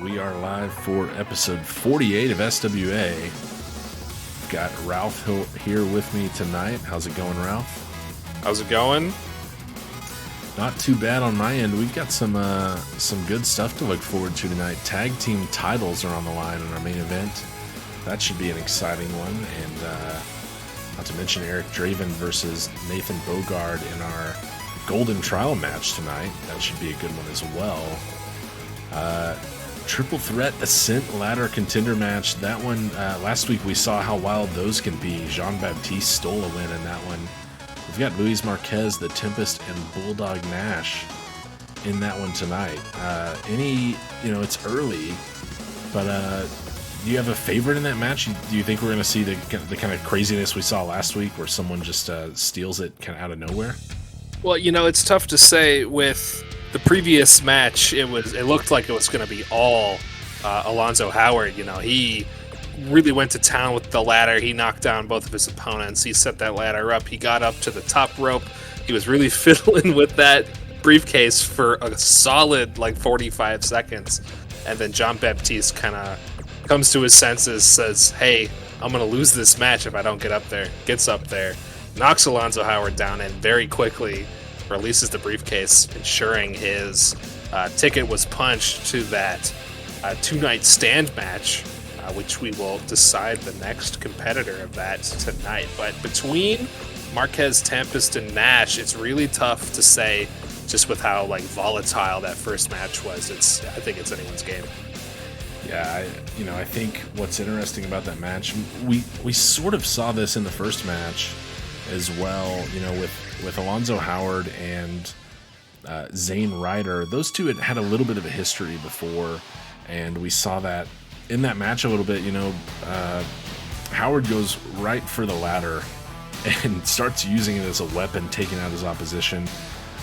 We are live for episode 48 of SWA. Got Ralph here with me tonight. How's it going, Ralph? How's it going? Not too bad on my end. We've got some good stuff to look forward to tonight. Tag team titles are on the line in our main event. That should be an exciting one. And not to mention Eric Draven versus Nathan Bogard in our Golden Trial match tonight. That should be a good one as well. Triple Threat Ascent Ladder Contender match. That one, last week we saw how wild those can be. Jean-Baptiste stole a win in that one. We've got Luis Marquez, The Tempest, and Bulldog Nash in that one tonight. It's early, but do you have a favorite in that match? Do you think we're going to see the kind of craziness we saw last week where someone just steals it kind of out of nowhere? Well, it's tough to say. With the previous match, it looked like it was going to be all Alonzo Howard. He really went to town with the ladder. He knocked down both of his opponents. He set that ladder up. He got up to the top rope. He was really fiddling with that briefcase for a solid 45 seconds. And then Jean-Baptiste kind of comes to his senses, says, hey, I'm going to lose this match if I don't get up there. Gets up there, knocks Alonzo Howard down, and very quickly releases the briefcase, ensuring his ticket was punched to that two-night stand match, which we will decide the next competitor of that tonight. But between Marquez, Tempest, and Nash, it's really tough to say, just with how volatile that first match was. I think it's anyone's game. Yeah, I think what's interesting about that match, we sort of saw this in the first match as well, with Alonzo Howard and Zane Ryder. Those two had a little bit of a history before, and we saw that in that match a little bit. Howard goes right for the ladder and starts using it as a weapon, taking out his opposition.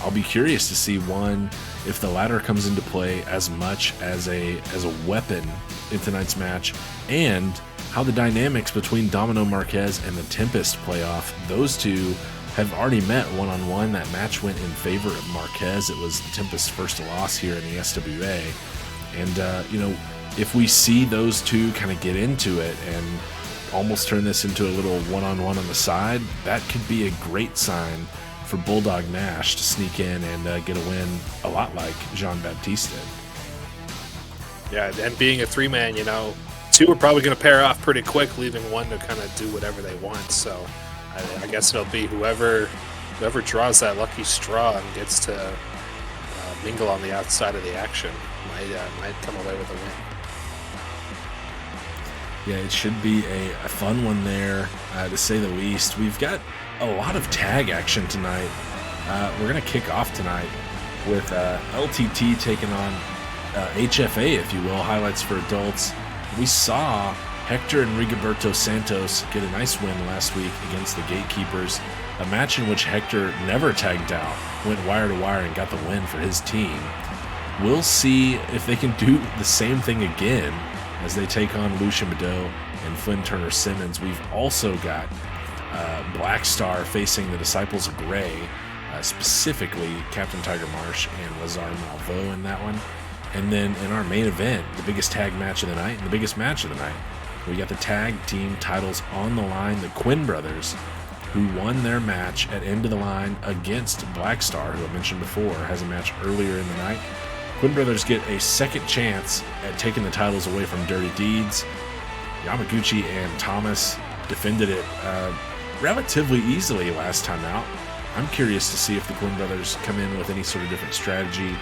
I'll be curious to see, one, if the ladder comes into play as much as a weapon in tonight's match, and how the dynamics between Domino Marquez and the Tempest play off. Those two have already met one-on-one. That match went in favor of Marquez. It was Tempest's first loss here in the SWA. And, if we see those two kind of get into it and almost turn this into a little one-on-one on the side, that could be a great sign for Bulldog Nash to sneak in and get a win a lot like Jean-Baptiste did. Yeah, and being a three-man, two are probably going to pair off pretty quick, leaving one to kind of do whatever they want. So I guess it'll be whoever draws that lucky straw and gets to mingle on the outside of the action might come away with a win. Yeah, it should be a fun one there, to say the least. We've got a lot of tag action tonight. We're going to kick off tonight with LTT taking on HFA, if you will, Highlights for Adults. We saw Hector and Rigoberto Santos get a nice win last week against the Gatekeepers, a match in which Hector never tagged out, went wire to wire and got the win for his team. We'll see if they can do the same thing again as they take on Lucia Mado and Flynn Turner Simmons. We've also got Black Star facing the Disciples of Gray, specifically Captain Tiger Marsh and Lazar Malvo in that one. And then in our main event, the biggest tag match of the night and the biggest match of the night, we got the tag team titles on the line. The Quinn brothers, who won their match at End of the Line against Black Star, who I mentioned before, has a match earlier in the night. Quinn brothers get a second chance at taking the titles away from Dirty Deeds. Yamaguchi and Thomas defended it relatively easily last time out. I'm curious to see if the Quinn brothers come in with any sort of different strategy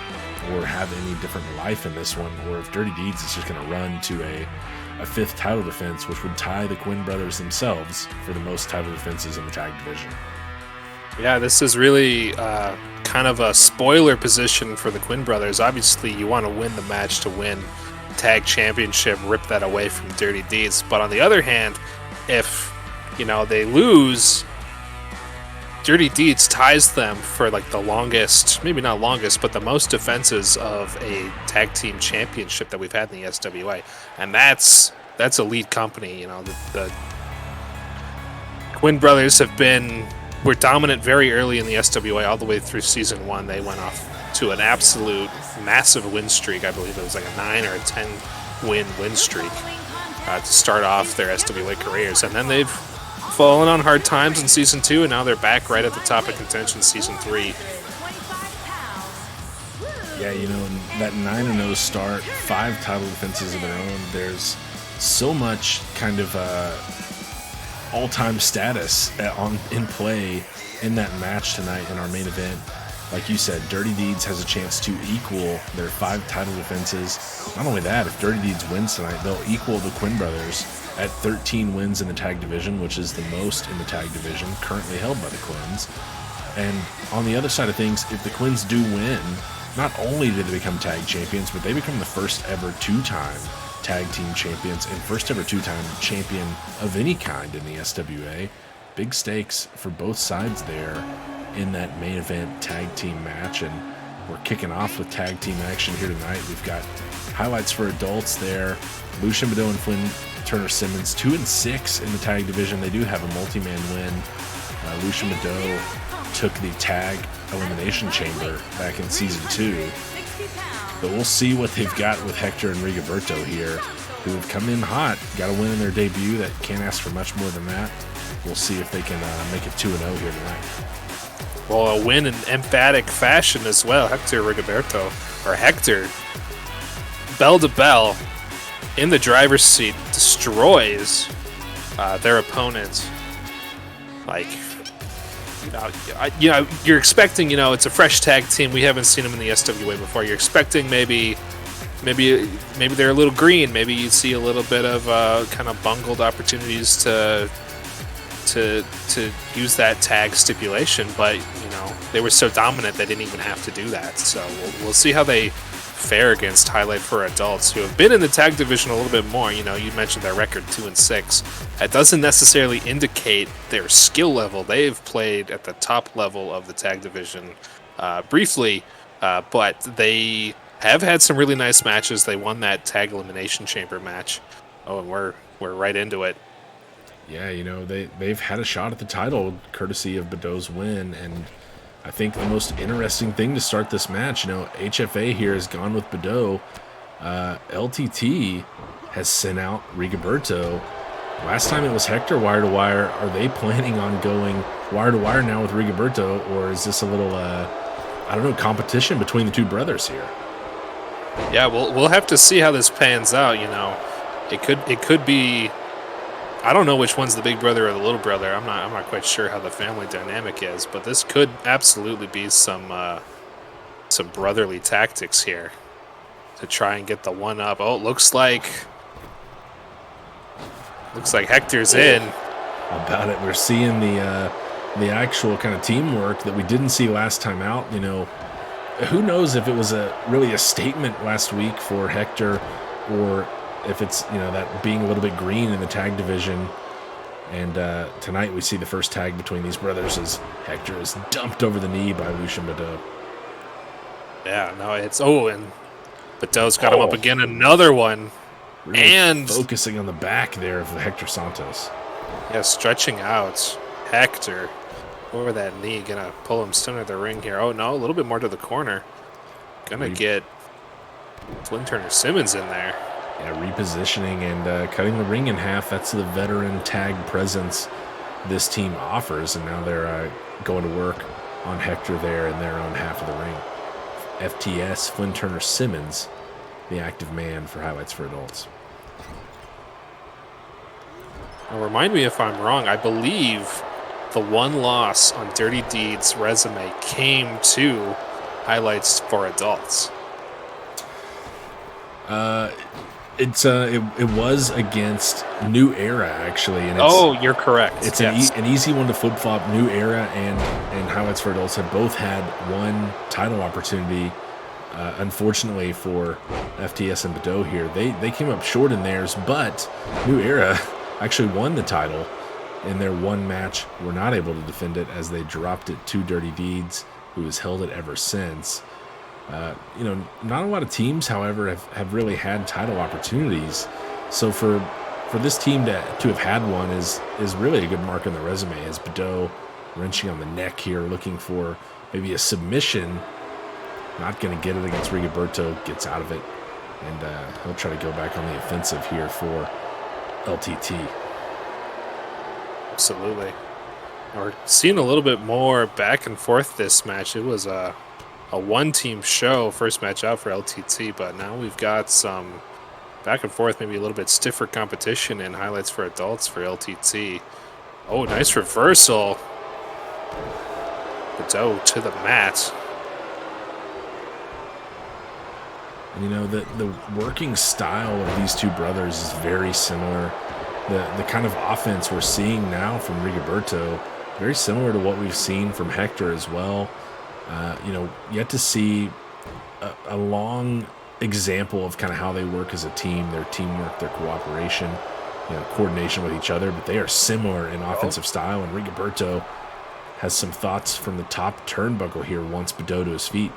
or have any different life in this one, or if Dirty Deeds is just going to run to a fifth title defense, which would tie the Quinn brothers themselves for the most title defenses in the tag division. Yeah, this is really kind of a spoiler position for the Quinn brothers. Obviously, you want to win the match to win tag championship, rip that away from Dirty Deeds. But on the other hand, if they lose, Dirty Deeds ties them for the longest, maybe not longest, but the most defenses of a tag team championship that we've had in the SWA, and that's elite company. The Quinn brothers were dominant very early in the SWA, all the way through season 1. They went off to an absolute massive win streak. I believe it was like a 9 or a 10 win streak to start off their SWA careers. And then they've fallen on hard times in Season 2, and now they're back right at the top of contention Season 3. Yeah, you know, that 9-0 start, 5 title defenses of their own, there's so much kind of all-time status in play in that match tonight in our main event. Like you said, Dirty Deeds has a chance to equal their 5 title defenses. Not only that, if Dirty Deeds wins tonight, they'll equal the Quinn brothers at 13 wins in the tag division, which is the most in the tag division currently held by the Quins. And on the other side of things, if the Quins do win, not only do they become tag champions, but they become the first ever 2-time tag team champions and first ever 2-time champion of any kind in the SWA. Big stakes for both sides there in that main event tag team match. And we're kicking off with tag team action here tonight. We've got highlights for adults there. Lucian Badeau and Flynn Turner Simmons, 2-6 in the tag division. They do have a multi-man win. Lucian Badeau took the tag elimination chamber back in Season 2. But we'll see what they've got with Hector and Rigoberto here, who have come in hot, got a win in their debut. That can't ask for much more than that. We'll see if they can make it 2-0 here tonight. Well, a win in emphatic fashion as well. Hector bell to bell, in the driver's seat, destroys their opponent. Like, you're expecting, it's a fresh tag team. We haven't seen them in the SWA before. You're expecting maybe they're a little green. Maybe you see a little bit of kind of bungled opportunities to use that tag stipulation, but they were so dominant they didn't even have to do that. So we'll see how they fare against Highlight for Adults, who have been in the tag division a little bit more. You mentioned their record 2-6. That doesn't necessarily indicate their skill level. They've played at the top level of the tag division briefly, but they have had some really nice matches. They won that tag elimination chamber match. Oh, and we're right into it. Yeah, they've had a shot at the title courtesy of Badeau's win, and I think the most interesting thing to start this match, HFA here has gone with Badeau. LTT has sent out Rigoberto. Last time it was Hector wire to wire. Are they planning on going wire to wire now with Rigoberto, or is this a little, competition between the two brothers here? Yeah, we'll have to see how this pans out. It could be. I don't know which one's the big brother or the little brother. I'm not quite sure how the family dynamic is, but this could absolutely be some brotherly tactics here to try and get the one up. Oh, looks like Hector's in. How about it? We're seeing the actual kind of teamwork that we didn't see last time out. Who knows if it was really a statement last week for Hector, or if it's that being a little bit green in the tag division. And tonight we see the first tag between these brothers as Hector is dumped over the knee by Lucian Badeau. Yeah, no, and Badeau's got him up again, another one. Really and focusing on the back there of Hector Santos. Yeah, stretching out Hector over that knee, gonna pull him center of the ring here. Oh no, a little bit more to the corner. Gonna get Flynn Turner Simmons in there. Yeah, repositioning and cutting the ring in half. That's the veteran tag presence this team offers, and now they're going to work on Hector there in their own half of the ring. FTS, Flynn Turner Simmons, the active man for Highlights for Adults. Now, remind me if I'm wrong. I believe the one loss on Dirty Deeds' resume came to Highlights for Adults. It was against New Era, actually. And you're correct. It's an easy one to flip-flop. New Era and Highlights for Adults have both had one title opportunity. Unfortunately for FTS and Badeau here, they came up short in theirs, but New Era actually won the title in their one match. Were not able to defend it as they dropped it to Dirty Deeds, who has held it ever since. Not a lot of teams, however, have really had title opportunities. So for this team to have had one is really a good mark on the resume, as Badeau wrenching on the neck here, looking for maybe a submission Not going to get it against Rigoberto. Gets out of it. And he'll try to go back on the offensive here for LTT. Absolutely. We're seeing a little bit more back and forth this match. It was a one-team show, first match out for LTT, but now we've got some back and forth, maybe a little bit stiffer competition in highlights for adults for LTT. Oh, nice reversal. Badeau to the mat. And, the working style of these two brothers is very similar. The kind of offense we're seeing now from Rigoberto, very similar to what we've seen from Hector as well. Yet to see a long example of kind of how they work as a team, their teamwork, their cooperation, coordination with each other. But they are similar in offensive style, and Rigoberto has some thoughts from the top turnbuckle here once Badeau to his feet.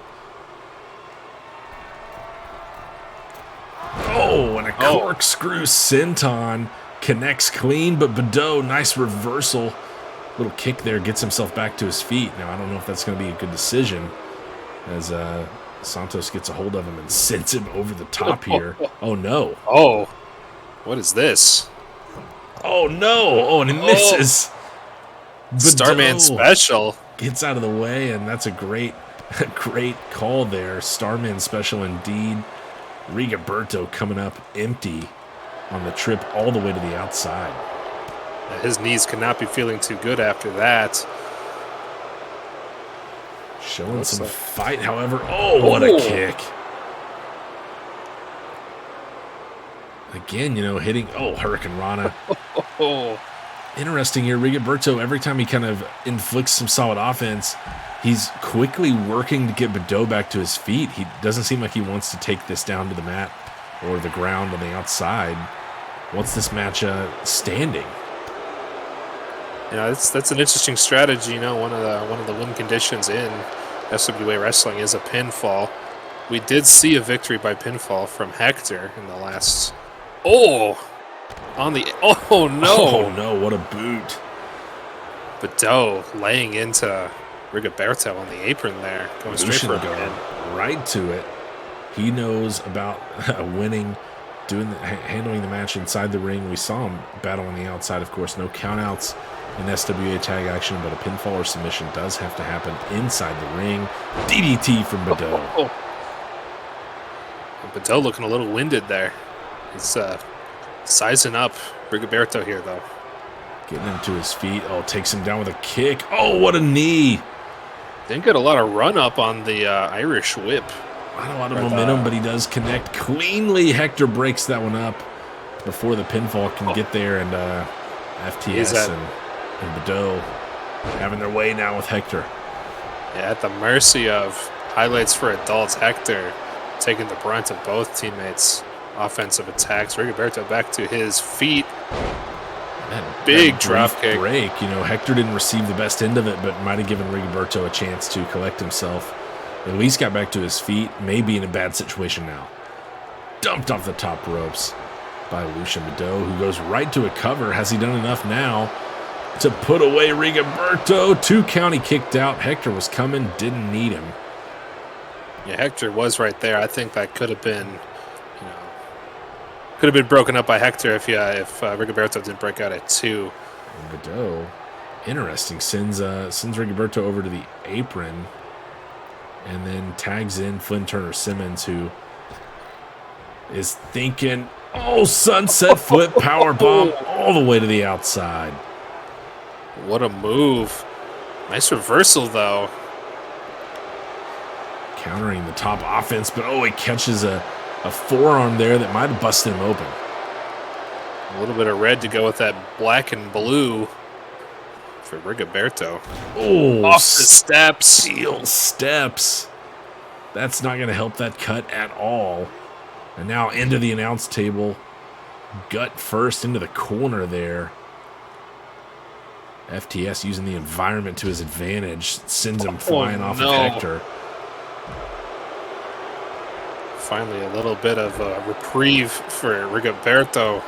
Oh, and a corkscrew senton connects clean, but Badeau, nice reversal. Little kick there, gets himself back to his feet. Now, I don't know if that's going to be a good decision as Santos gets a hold of him and sends him over the top here. Oh, no. Oh, what is this? Oh, no. Oh, and it misses. Starman special. Gets out of the way, and that's a great call there. Starman special indeed. Rigoberto coming up empty on the trip all the way to the outside. His knees cannot be feeling too good after that. Showing some fight, however. Oh, what a kick. Again, hitting. Oh, Hurricane Rana. Interesting here. Rigoberto, every time he kind of inflicts some solid offense, he's quickly working to get Badeau back to his feet. He doesn't seem like he wants to take this down to the mat or the ground on the outside. Wants this match standing. That's an interesting strategy. One of the win conditions in SWA wrestling is a pinfall. We did see a victory by pinfall from Hector in the last. Oh no! What a boot! Badeau laying into Rigoberto on the apron there, going straight for a pin. Right to it. He knows about winning, handling the match inside the ring. We saw him battle on the outside, of course. No countouts in SWA tag action, but a pinfall or submission does have to happen inside the ring. DDT from Badeau. Badeau looking a little winded there. He's sizing up Rigoberto here, though. Getting him to his feet. Oh, takes him down with a kick. Oh, what a knee. Didn't get a lot of run up on the Irish whip. Not a lot of momentum, but he does connect cleanly. Hector breaks that one up before the pinfall can get there, and FTS and Badeau having their way now with Hector. Yeah, at the mercy of highlights for adults. Hector taking the brunt of both teammates' offensive attacks. Rigoberto back to his feet. Big drop kick. Break. Hector didn't receive the best end of it, but might have given Rigoberto a chance to collect himself. At least got back to his feet. Maybe in a bad situation now. Dumped off the top ropes by Lucian Badeau, who goes right to a cover. Has he done enough now to put away Rigoberto? 2 count, he kicked out. Hector was coming, didn't need him. Yeah, Hector was right there. I think that could have been, broken up by Hector if Rigoberto didn't break out at 2. And Badeau, interesting, sends Rigoberto over to the apron, and then tags in Flynn Turner Simmons, who is thinking, sunset flip power bomb all the way to the outside. What a move. Nice reversal, though. Countering the top offense, but he catches a forearm there that might have busted him open. A little bit of red to go with that black and blue for Rigoberto. Oh, off the steps. Steel steps. That's not going to help that cut at all. And now into the announce table. Gut first into the corner there. FTS using the environment to his advantage. Sends him flying off of Hector. Finally, a little bit of a reprieve for Rigoberto.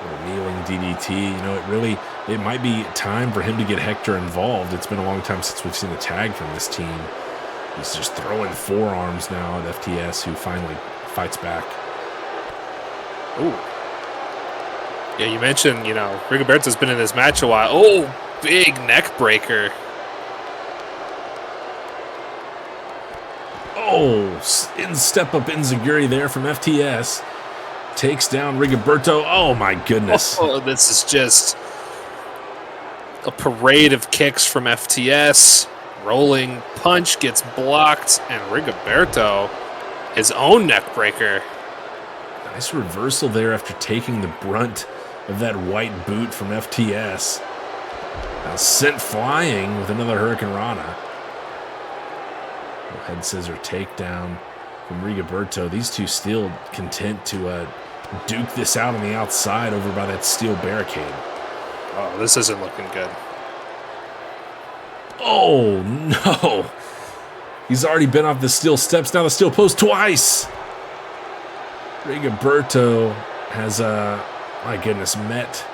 A kneeling DDT. It might be time for him to get Hector involved. It's been a long time since we've seen a tag from this team. He's just throwing forearms now at FTS, who finally fights back. Ooh. Yeah, you mentioned, Rigoberto's been in this match a while. Oh, big neck breaker. Oh, step up Inzaguri there from FTS. Takes down Rigoberto. Oh, my goodness. Oh, this is just a parade of kicks from FTS. Rolling punch gets blocked, and Rigoberto, his own neck breaker. Nice reversal there after taking the brunt of that white boot from FTS. Now sent flying with another Hurricane Rana. Head scissor takedown from Rigoberto. These two still content to duke this out on the outside over by that steel barricade. Oh, this isn't looking good. Oh, no. He's already been off the steel steps, now the steel post twice. Rigoberto has, my goodness, met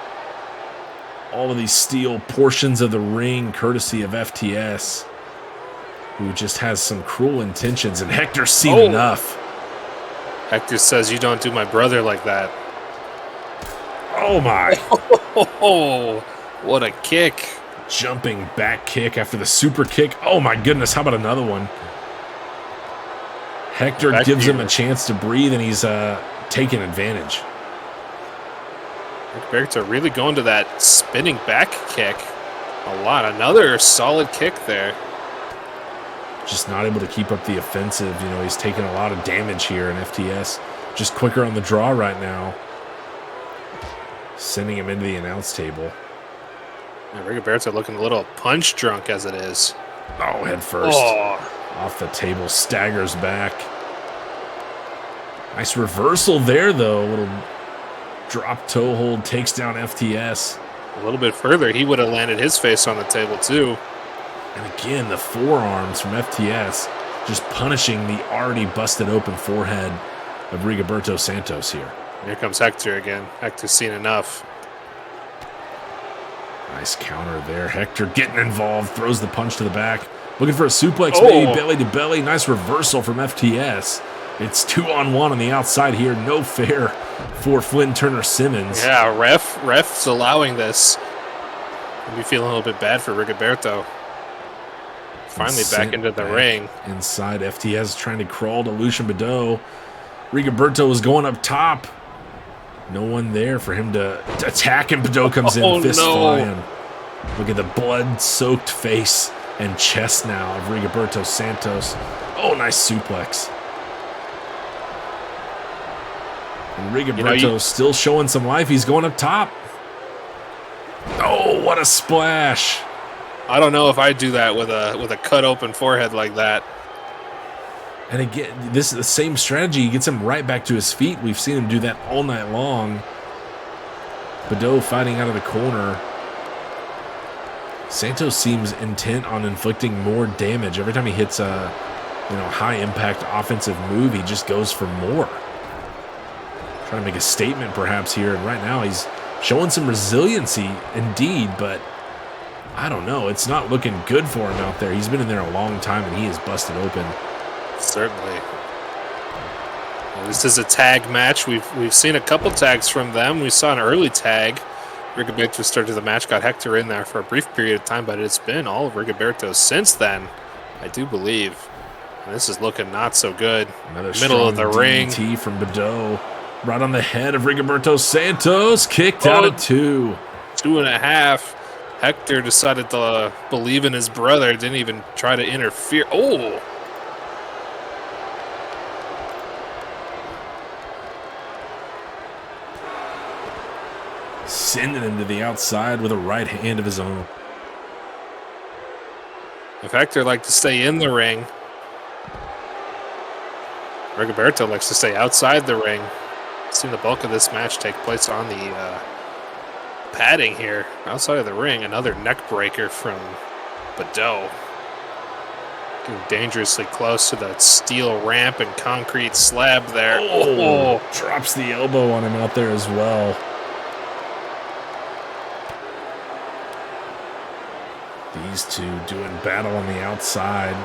all of these steel portions of the ring courtesy of FTS, who just has some cruel intentions, and Hector's seen enough. Hector says, "You don't do my brother like that." Oh, my. Oh, what a kick. Jumping back kick after the super kick. Oh, my goodness. How about another one? Hector gives him a chance to breathe, and he's taking advantage. Rigoberto really going to that spinning back kick a lot. Another solid kick there. Just not able to keep up the offensive. He's taking a lot of damage here in FTS. Just quicker on the draw right now. Sending him into the announce table. Yeah, Rigoberto looking a little punch drunk as it is. Oh, head first. Oh. Off the table, staggers back. Nice reversal there, though. A little drop toe hold, takes down FTS. A little bit further, he would have landed his face on the table, too. And again, the forearms from FTS just punishing the already busted open forehead of Rigoberto Santos here. Here comes Hector again. Hector's seen enough. Nice counter there. Hector getting involved, throws the punch to the back. Looking for a suplex, maybe belly to belly. Nice reversal from FTS. It's 2-on-1 on the outside here. No fair for Flynn Turner Simmons. Yeah, ref's allowing this. I'll be feeling a little bit bad for Rigoberto. Finally back into the ring. Inside, FTS trying to crawl to Lucien Badeau. Rigoberto was going up top. No one there for him to attack, and Badeau comes in, fist flying. Look at the blood-soaked face and chest now of Rigoberto Santos. Oh, nice suplex. And Rigoberto still showing some life. He's going up top. Oh, what a splash. I don't know if I'd do that with a cut open forehead like that. And again, this is the same strategy. He gets him right back to his feet. We've seen him do that all night long. Badeau fighting out of the corner. Santos seems intent on inflicting more damage. Every time he hits a high impact offensive move, he just goes for more. Trying to make a statement perhaps here. And right now he's showing some resiliency indeed, but I don't know. It's not looking good for him out there. He's been in there a long time, and he is busted open. Certainly. Well, this is a tag match. We've seen a couple tags from them. We saw an early tag. Rigoberto started the match, got Hector in there for a brief period of time, but it's been all of Rigoberto since then, I do believe. And this is looking not so good. Another middle of the ring. DDT from Badeau. Right on the head of Rigoberto Santos. Kicked out at 2. 2.5. Hector decided to believe in his brother. Didn't even try to interfere. Oh! Sending him to the outside with a right hand of his own. If Hector liked to stay in the ring, Rigoberto likes to stay outside the ring. Seen the bulk of this match take place on the padding here, outside of the ring. Another neck breaker from Badeau. Getting dangerously close to that steel ramp and concrete slab there. Oh, drops the elbow on him out there as well. These two doing battle on the outside.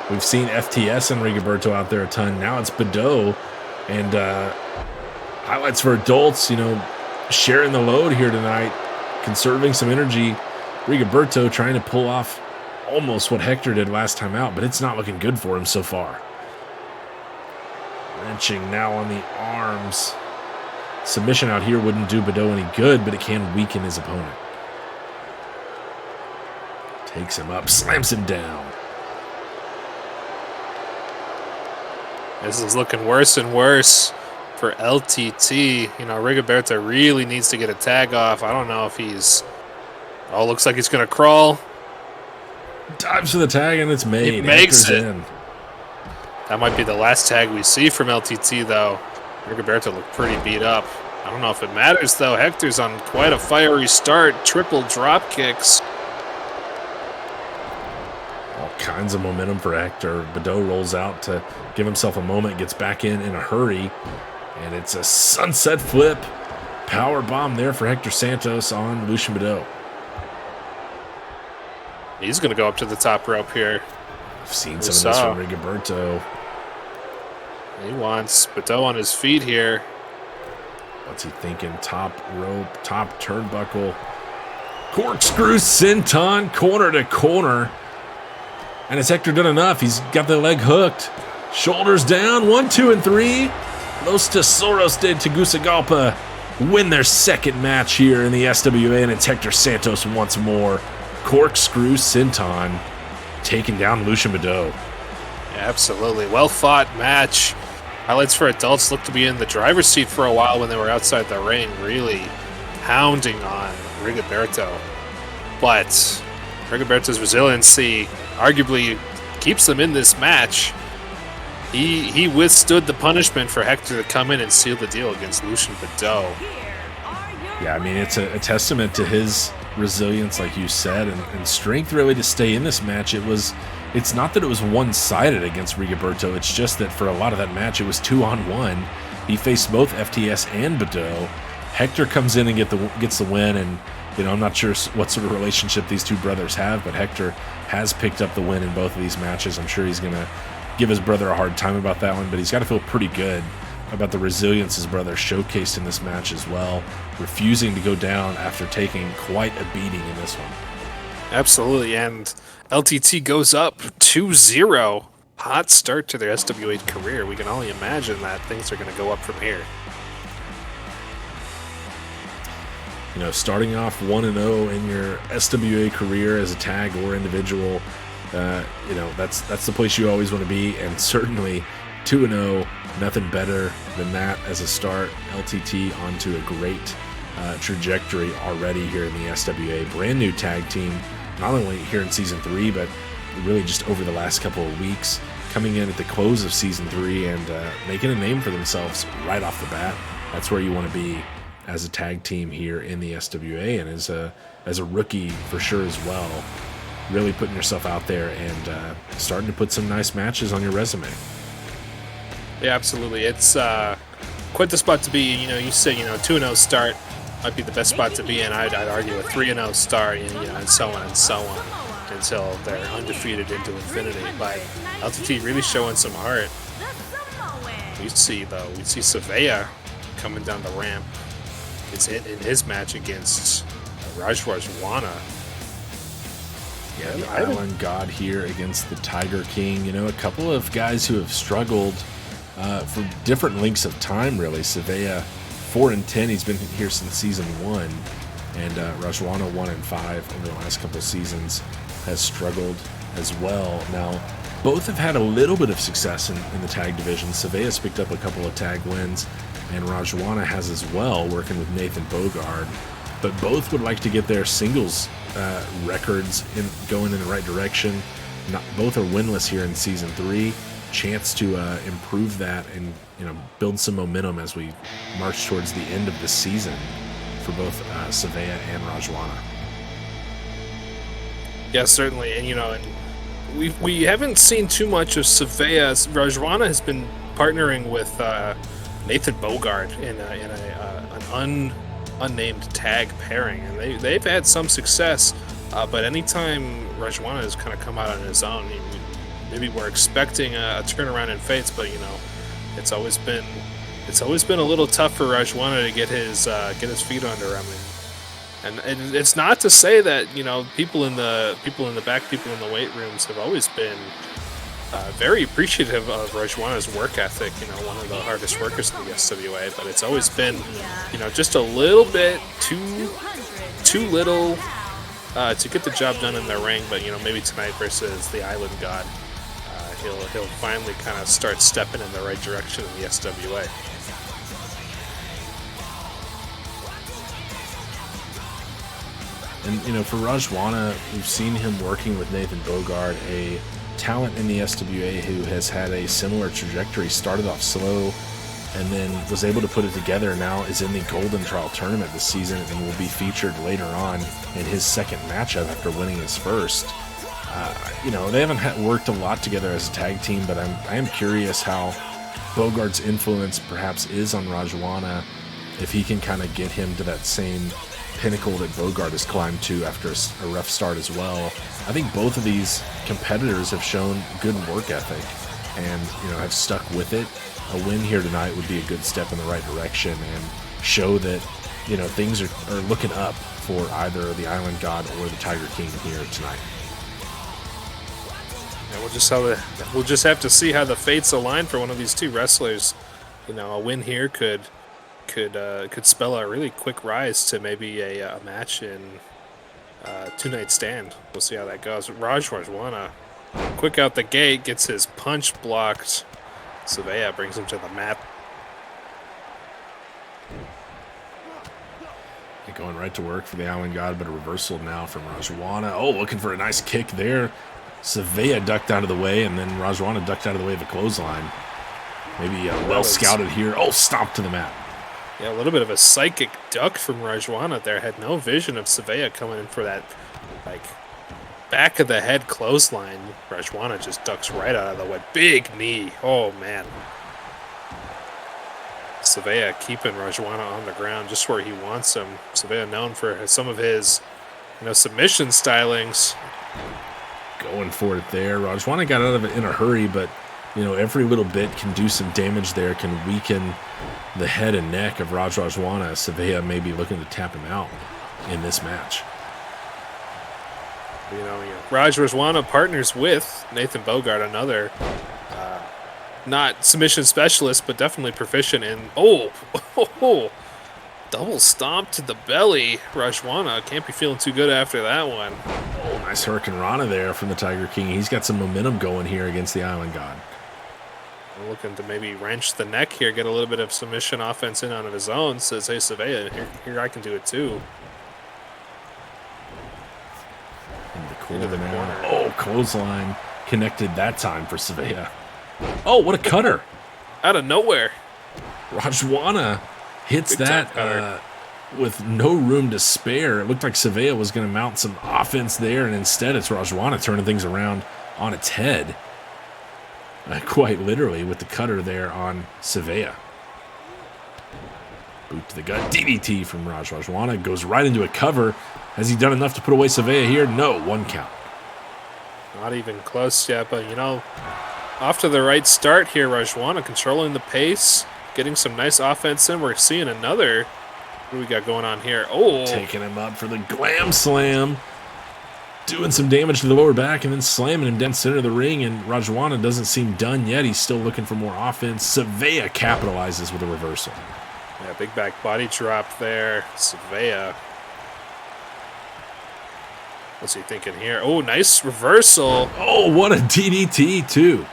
We've seen FTS and Rigoberto out there a ton. Now it's Badeau. And highlights for adults, sharing the load here tonight, conserving some energy. Rigoberto trying to pull off almost what Hector did last time out, but it's not looking good for him so far. Wrenching now on the arms. Submission out here wouldn't do Badeau any good, but it can weaken his opponent. Takes him up, slams him down. This is looking worse and worse for LTT. Rigoberto really needs to get a tag off. I don't know if he's... Oh, looks like he's going to crawl. Dives for the tag, and it's made. He makes Hector's it. in. That might be the last tag we see from LTT, though. Rigoberto looked pretty beat up. I don't know if it matters, though. Hector's on quite a fiery start. Triple drop kicks. All kinds of momentum for Hector. Badeau rolls out to give himself a moment, gets back in a hurry, and it's a sunset flip. Power bomb there for Hector Santos on Lucian Badeau. He's going to go up to the top rope here. I've seen some of this from Rigoberto. He wants Badeau on his feet here. What's he thinking? Top rope, top turnbuckle. Corkscrew senton, corner to corner. And has Hector done enough? He's got the leg hooked. Shoulders down, 1, 2, and 3. Los Tesoros de Tegucigalpa win their second match here in the SWA, and it's Hector Santos once more. Corkscrew senton taking down Lucian Badeau. Yeah, absolutely. Well fought match. Highlights for adults looked to be in the driver's seat for a while when they were outside the ring, really pounding on Rigoberto. But Rigoberto's resiliency arguably keeps them in this match. He withstood the punishment for Hector to come in and seal the deal against Lucian Badeau. Yeah, I mean, it's a testament to his resilience, like you said, and strength really to stay in this match. It's not that it was one-sided against Rigoberto. It's just that for a lot of that match, it was 2-on-1. He faced both FTS and Badeau. Hector comes in and gets the win, and I'm not sure what sort of relationship these two brothers have, but Hector has picked up the win in both of these matches. I'm sure he's going to give his brother a hard time about that one, but he's got to feel pretty good about the resilience his brother showcased in this match as well, refusing to go down after taking quite a beating in this one. Absolutely, and LTT goes up 2-0. Hot start to their SWA career. We can only imagine that things are going to go up from here. Starting off 1-0 in your SWA career as a tag or individual, that's the place you always want to be, and certainly 2-0, nothing better than that as a start. LTT onto a great trajectory already here in the SWA. Brand new tag team, not only here in Season 3, but really just over the last couple of weeks, coming in at the close of Season 3 and making a name for themselves right off the bat. That's where you want to be as a tag team here in the SWA, and as a rookie for sure as well. Really putting yourself out there and starting to put some nice matches on your resume. Yeah, absolutely. It's quite the spot to be. You say 2-0 start might be the best spot to be in. I'd argue a 3-0 start, and so on and so on until they're undefeated into infinity. But LTT really showing some heart. We see SWA coming down the ramp. It's in his match against Rajwana. Yeah, the Island God here against the Tiger King. A couple of guys who have struggled for different lengths of time, really. SWA 4-10. He's been here since Season 1. And Rajwana 1-5 over the last couple of seasons has struggled as well. Now, both have had a little bit of success in the tag division. SWA's picked up a couple of tag wins, and Rajwana has as well, working with Nathan Bogard. But both would like to get their singles records going in the right direction. Both are winless here in Season 3. Chance to improve that and build some momentum as we march towards the end of the season for both SWA and Rajwana. Yeah, certainly, and we haven't seen too much of SWA. Rajwana has been partnering with Nathan Bogard in an unnamed tag pairing, and they've had some success. But anytime Rajwana has kind of come out on his own, maybe we're expecting a turnaround in fates, but it's always been a little tough for Rajwana to get his feet under him. And it's not to say that people in the back, people in the weight rooms have always been very appreciative of Rajwana's work ethic. One of the hardest workers in the SWA, but it's always been just a little bit too little to get the job done in the ring. But maybe tonight versus the Island God, he'll finally kind of start stepping in the right direction in the SWA. And, for Rajwana, we've seen him working with Nathan Bogard, a talent in the SWA who has had a similar trajectory, started off slow and then was able to put it together. Now is in the Golden Trial tournament this season and will be featured later on in his second matchup after winning his first. They haven't worked a lot together as a tag team, but I am curious how Bogard's influence perhaps is on Rajwana, if he can kind of get him to that same pinnacle that Bogard has climbed to after a rough start as well. I think both of these competitors have shown good work ethic and have stuck with it. A win here tonight would be a good step in the right direction and show that things are looking up for either the Island God or the Tiger King here tonight. Yeah, we'll just have to see how the fates align for one of these two wrestlers. A win here could spell a really quick rise to maybe a match in two-night stand. We'll see how that goes. Rajwana, quick out the gate, gets his punch blocked. SWA brings him to the mat. Going right to work for the Island God, but a reversal now from Rajwana. Oh, looking for a nice kick there. SWA ducked out of the way, and then Rajwana ducked out of the way of a clothesline. Maybe well scouted here. Oh, stomp to the mat. Yeah, a little bit of a psychic duck from Rajwana there. Had no vision of SWA coming in for that, back of the head clothesline. Rajwana just ducks right out of the way. Big knee. Oh, man. SWA keeping Rajwana on the ground just where he wants him. SWA known for some of his, submission stylings. Going for it there. Rajwana got out of it in a hurry, but every little bit can do some damage there, can weaken the head and neck of Rajwana. SWA may be looking to tap him out in this match. Rajwana partners with Nathan Bogard, another not submission specialist, but definitely proficient in. Double stomp to the belly. Rajwana can't be feeling too good after that one. Oh, nice Hurricane Rana there from the Tiger King. He's got some momentum going here against the Island God. Looking to maybe wrench the neck here, get a little bit of submission offense in on of his own. Says, hey, SWA, here I can do it too. Into the corner. Oh, clothesline connected that time for SWA. Oh, what a cutter. Out of nowhere. Rajwana hits that with no room to spare. It looked like SWA was going to mount some offense there, and instead it's Rajwana turning things around on its head. Quite literally with the cutter there on SWA. Boot to the gut. DDT from Rajwana goes right into a cover. Has he done enough to put away SWA here? No, 1 count. Not even close yet, but off to the right start here. Rajwana controlling the pace, getting some nice offense in. We're seeing another. What do we got going on here? Oh, taking him up for the glam slam. Doing some damage to the lower back and then slamming him down center of the ring, and Rajwana doesn't seem done yet. He's still looking for more offense. SWA capitalizes with a reversal. Yeah, big back body drop there. SWA. What's he thinking here? Oh, nice reversal. Oh, what a DDT, too.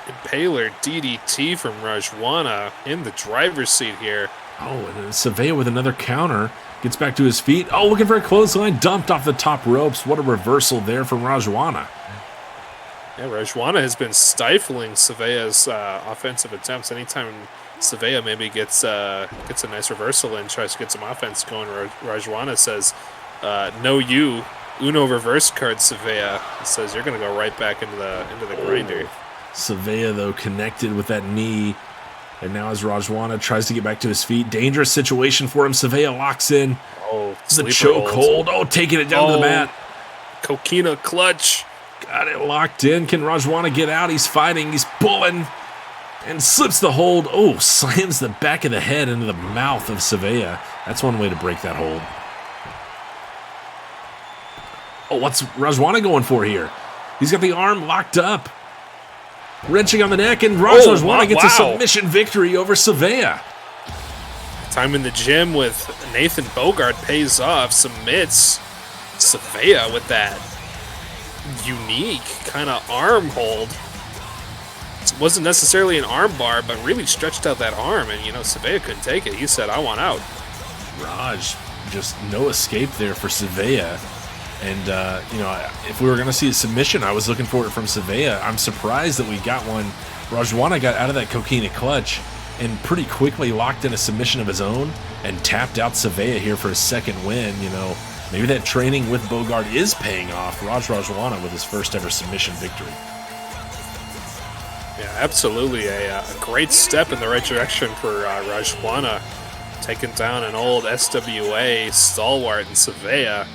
Impaler DDT from Rajwana in the driver's seat here. Oh, and SWA with another counter. Gets back to his feet. Oh, looking for a clothesline. Dumped off the top ropes. What a reversal there from Rajwana. Yeah, Rajwana has been stifling SWA's offensive attempts. Anytime SWA maybe gets a nice reversal and tries to get some offense going, Rajwana says, no you. Uno reverse card SWA. It says you're going to go right back into the grinder. SWA, though, connected with that knee. And now as Rajwana tries to get back to his feet, dangerous situation for him. SWA locks in. Oh, the choke hold. Oh, taking it down to the mat. Coquina clutch. Got it locked in. Can Rajwana get out? He's fighting. He's pulling. And slips the hold. Oh, slams the back of the head into the mouth of Savea. That's one way to break that hold. Oh, what's Rajwana going for here? He's got the arm locked up. Wrenching on the neck, and Rajwana gets a submission victory over Savea. Time in the gym with Nathan Bogart pays off, submits Savea with that unique kind of arm hold. It wasn't necessarily an arm bar, but really stretched out that arm, and, Savea couldn't take it. He said, I want out. Raj, just no escape there for Savea. And, if we were going to see a submission, I was looking for it from Savea. I'm surprised that we got one. Rajwana got out of that coquina clutch and pretty quickly locked in a submission of his own and tapped out Savea here for his second win. Maybe that training with Bogart is paying off. Rajwana with his first ever submission victory. Yeah, absolutely. A great step in the right direction for Rajwana, taking down an old SWA stalwart in Savea.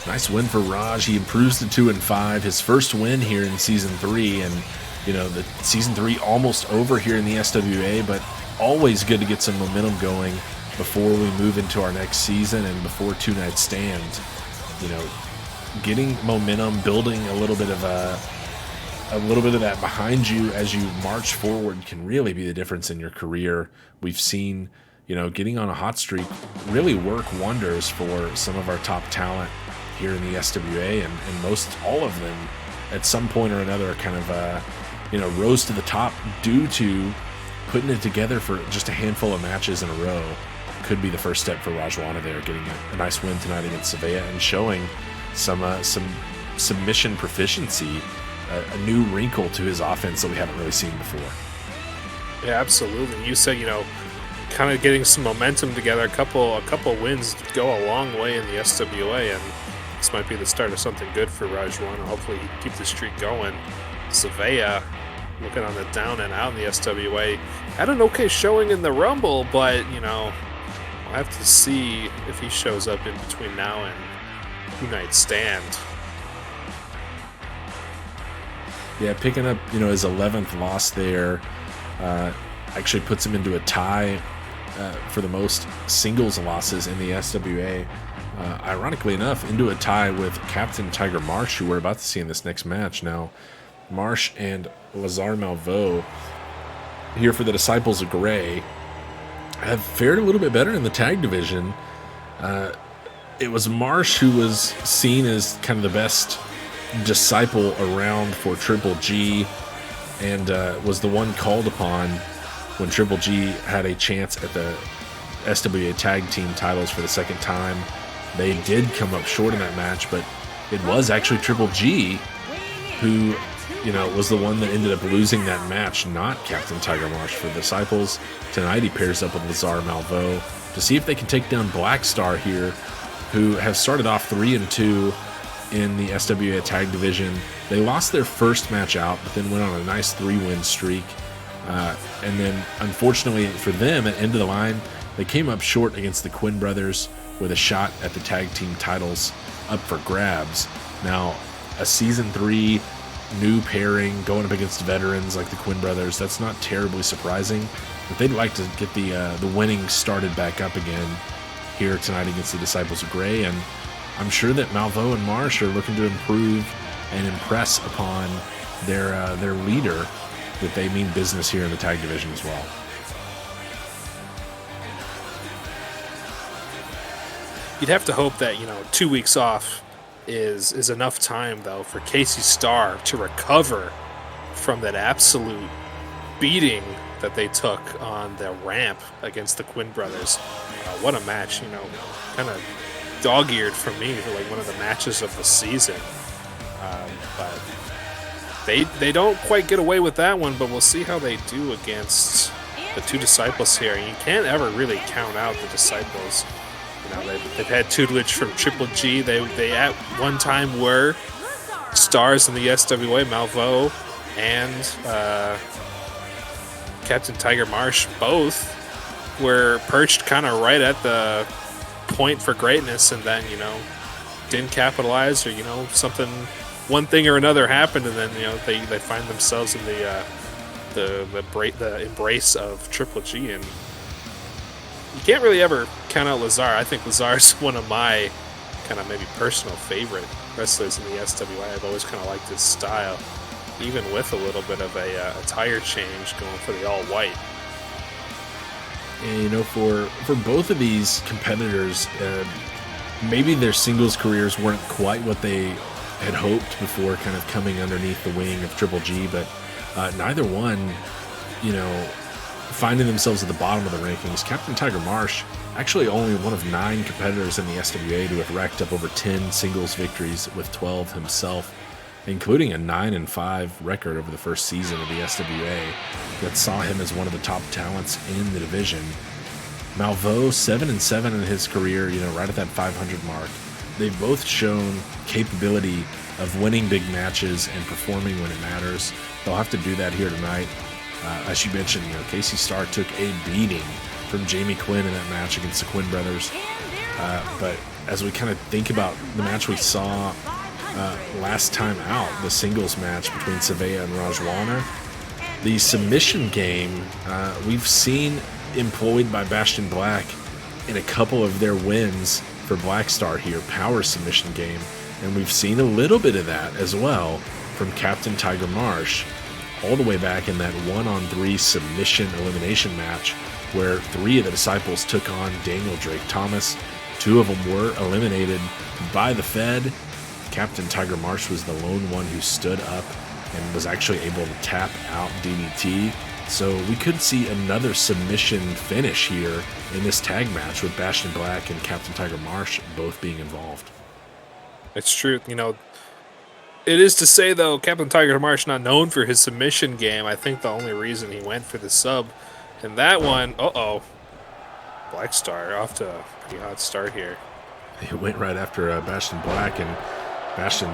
Nice win for Raj. He improves to 2-5. His first win here in Season 3. And, the Season 3 almost over here in the SWA, but always good to get some momentum going before we move into our next season and before two-night stand. Getting momentum, building a little bit of that behind you as you march forward can really be the difference in your career. We've seen, getting on a hot streak really work wonders for some of our top talent here in the SWA, and most all of them at some point or another kind of rose to the top due to putting it together for just a handful of matches in a row. Could be the first step for Rajwana there, getting a nice win tonight against Savea and showing some submission proficiency, a new wrinkle to his offense that we haven't really seen before. Yeah, absolutely. You said, kind of getting some momentum together. A couple wins go a long way in the SWA, and this might be the start of something good for Rajwana. Hopefully he keep the streak going. Savea, looking on the down and out in the SWA, had an okay showing in the Rumble, but, we'll have to see if he shows up in between now and two-night stand. Yeah, picking up, his 11th loss there actually puts him into a tie for the most singles losses in the SWA. Ironically enough, into a tie with Captain Tiger Marsh, who we're about to see in this next match. Now, Marsh and Lazar Malveaux here for the Disciples of Gray have fared a little bit better in the tag division. It was Marsh who was seen as kind of the best disciple around for Triple G, and was the one called upon when Triple G had a chance at the SWA tag team titles for the second time. They did come up short in that match, but it was actually Triple G who, was the one that ended up losing that match, not Captain Tiger Marsh for the Disciples. Tonight he pairs up with Lazar Malveaux to see if they can take down Black Star here, who have started off 3-2 in the SWA tag division. They lost their first match out, but then went on a nice 3-win streak. And then, unfortunately for them, at end of the line, they came up short against the Quinn brothers with a shot at the tag team titles up for grabs. Now, a Season 3 new pairing going up against veterans like the Quinn brothers, that's not terribly surprising, but they'd like to get the winning started back up again here tonight against the Disciples of Gray, and I'm sure that Malveaux and Marsh are looking to improve and impress upon their leader, that they mean business here in the tag division as well. You'd have to hope that 2 weeks off is enough time, though, for Casey Starr to recover from that absolute beating that they took on the ramp against the Quinn brothers. What a match, kind of dog-eared for me for like one of the matches of the season. But they don't quite get away with that one, but we'll see how they do against the two Disciples here. You can't ever really count out the Disciples. They've had tutelage from Triple G. They at one time were stars in the SWA. Malveaux and Captain Tiger Marsh both were perched kind of right at the point for greatness, and then didn't capitalize, or something, one thing or another happened, and then they find themselves in the embrace of Triple G, and you can't really ever count out Lazar. I think Lazar's one of my kind of maybe personal favorite wrestlers in the SWA. I've always kind of liked his style, even with a little bit of a tire change going for the all-white. And, for both of these competitors, maybe their singles careers weren't quite what they had hoped before kind of coming underneath the wing of Triple G, but neither one, finding themselves at the bottom of the rankings. Captain Tiger Marsh, actually only one of 9 competitors in the SWA to have racked up over 10 singles victories, with 12 himself, including a 9-5 record over the first season of the SWA that saw him as one of the top talents in the division. Malveaux, 7-7 in his career, right at that 500 mark. They've both shown capability of winning big matches and performing when it matters. They'll have to do that here tonight. As you mentioned, Casey Starr took a beating from Jamie Quinn in that match against the Quinn brothers. But as we kind of think about the match we saw last time out, the singles match between Savea and Rajwana, the submission game we've seen employed by Bastion Black in a couple of their wins for Black Star here, power submission game, and we've seen a little bit of that as well from Captain Tiger Marsh, all the way back in that 1-on-3 submission elimination match where 3 of the disciples took on Daniel Drake Thomas. 2 of them were eliminated by the Fed. Captain Tiger Marsh was the lone one who stood up and was actually able to tap out DDT. So we could see another submission finish here in this tag match with Bastion Black and Captain Tiger Marsh both being involved. It's true. It is to say, though, Captain Tiger Marsh not known for his submission game. I think the only reason he went for the sub in that one, Black Star off to a pretty hot start here. He went right after Bastion Black, and Bastion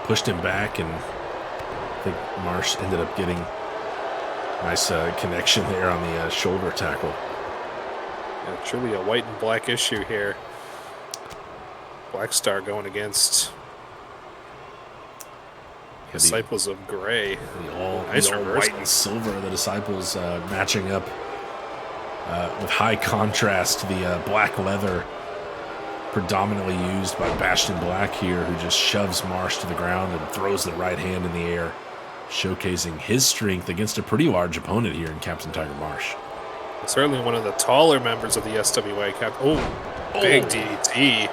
pushed him back, and I think Marsh ended up getting a nice connection there on the shoulder tackle. Yeah, truly a white and black issue here. Black Star going against Disciples of Gray. The all reversal. white and silver, the Disciples matching up with high contrast to the black leather predominantly used by Bastion Black here, who just shoves Marsh to the ground and throws the right hand in the air, showcasing his strength against a pretty large opponent here in Captain Tiger Marsh. Certainly one of the taller members of the SWA. Big DDT.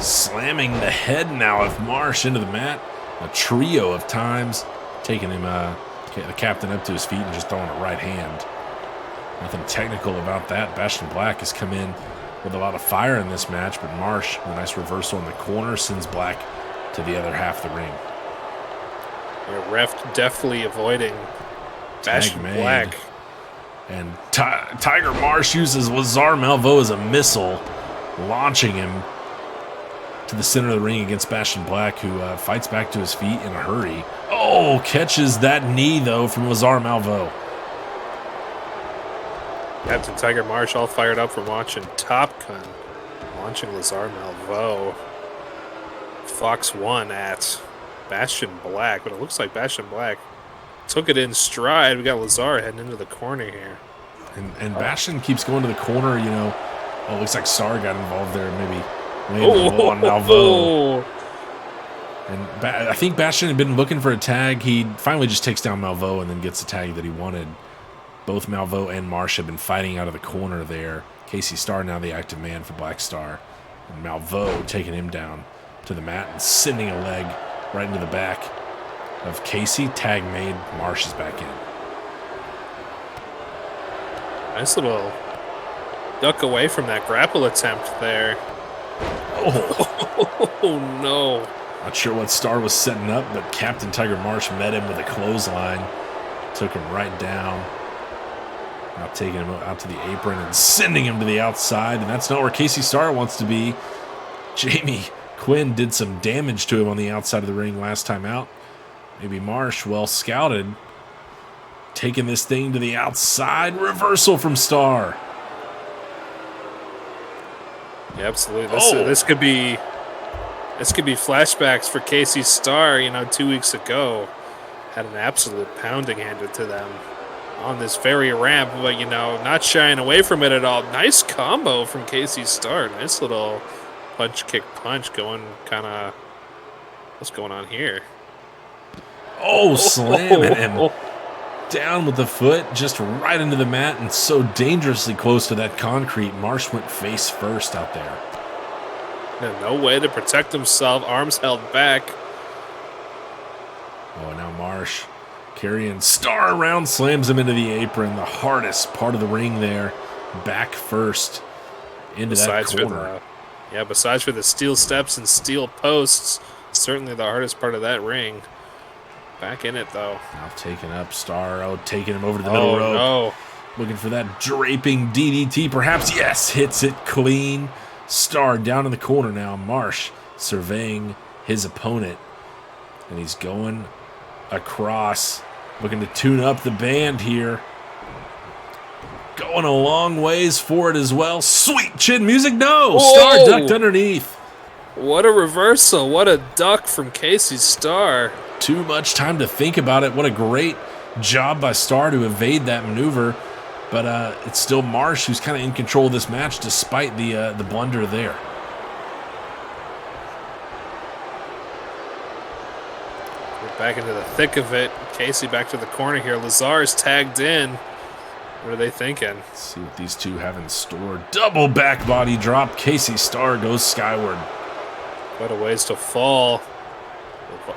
Slamming the head now of Marsh into the mat a trio of times, taking him, the captain up to his feet and just throwing a right hand. Nothing technical about that. Bastion Black has come in with a lot of fire in this match, but Marsh, with a nice reversal in the corner, sends Black to the other half of the ring. Yeah, ref definitely avoiding Bastion Black. And Tiger Marsh uses Lazar Malveaux as a missile, launching him to the center of the ring against Bastion Black, who fights back to his feet in a hurry. Oh, catches that knee, though, from Lazar Malveaux. Captain Tiger Marsh all fired up from watching Top Gun, launching Lazar Malveaux. Fox 1 at Bastion Black, but it looks like Bastion Black took it in stride. We got Lazar heading into the corner here. And Bastion keeps going to the corner, it looks like Star got involved there, maybe landed low on Malveaux. And I think Bastion had been looking for a tag. He finally just takes down Malveaux and then gets the tag that he wanted. Both Malveaux and Marsh have been fighting out of the corner there. Casey Starr now the active man for Black Star. And Malveaux taking him down to the mat and sending a leg right into the back of Casey. Tag made. Marsh is back in. Nice little duck away from that grapple attempt there. Oh no. Not sure what Star was setting up, but Captain Tiger Marsh met him with a clothesline. Took him right down. Now taking him out to the apron and sending him to the outside. And that's not where Casey Starr wants to be. Jamie Quinn did some damage to him on the outside of the ring last time out. Maybe Marsh, well scouted, taking this thing to the outside. Reversal from Starr. Yeah, absolutely. Oh. This could be flashbacks for Casey Starr. 2 weeks ago, had an absolute pounding handed to them on this very ramp, but not shying away from it at all. Nice combo from Casey Starr. Nice little punch kick punch going. Kind of what's going on here? Oh, slamming him down with the foot, just right into the mat, and so dangerously close to that concrete. Marsh went face first out there. And no way to protect himself. Arms held back. Oh, now Marsh carrying Starr around, slams him into the apron, the hardest part of the ring there. Back first into that corner. Besides for the steel steps and steel posts, certainly the hardest part of that ring. Back in it, though. Now taking up Starr. Oh, taking him over to the middle rope. No. Looking for that draping DDT, perhaps. Yes, hits it clean. Starr down in the corner now. Marsh surveying his opponent. And he's going across, looking to tune up the band here. Going a long ways for it as well. Sweet chin music. No! Whoa. Starr ducked underneath. What a reversal. What a duck from Casey Starr. Too much time to think about it. What a great job by Starr to evade that maneuver. But it's still Marsh who's kind of in control of this match despite the blunder there. We're back into the thick of it. Casey back to the corner here. Lazar's tagged in. What are they thinking? Let's see what these two have in store. Double back body drop. Casey Starr goes skyward. What a ways to fall.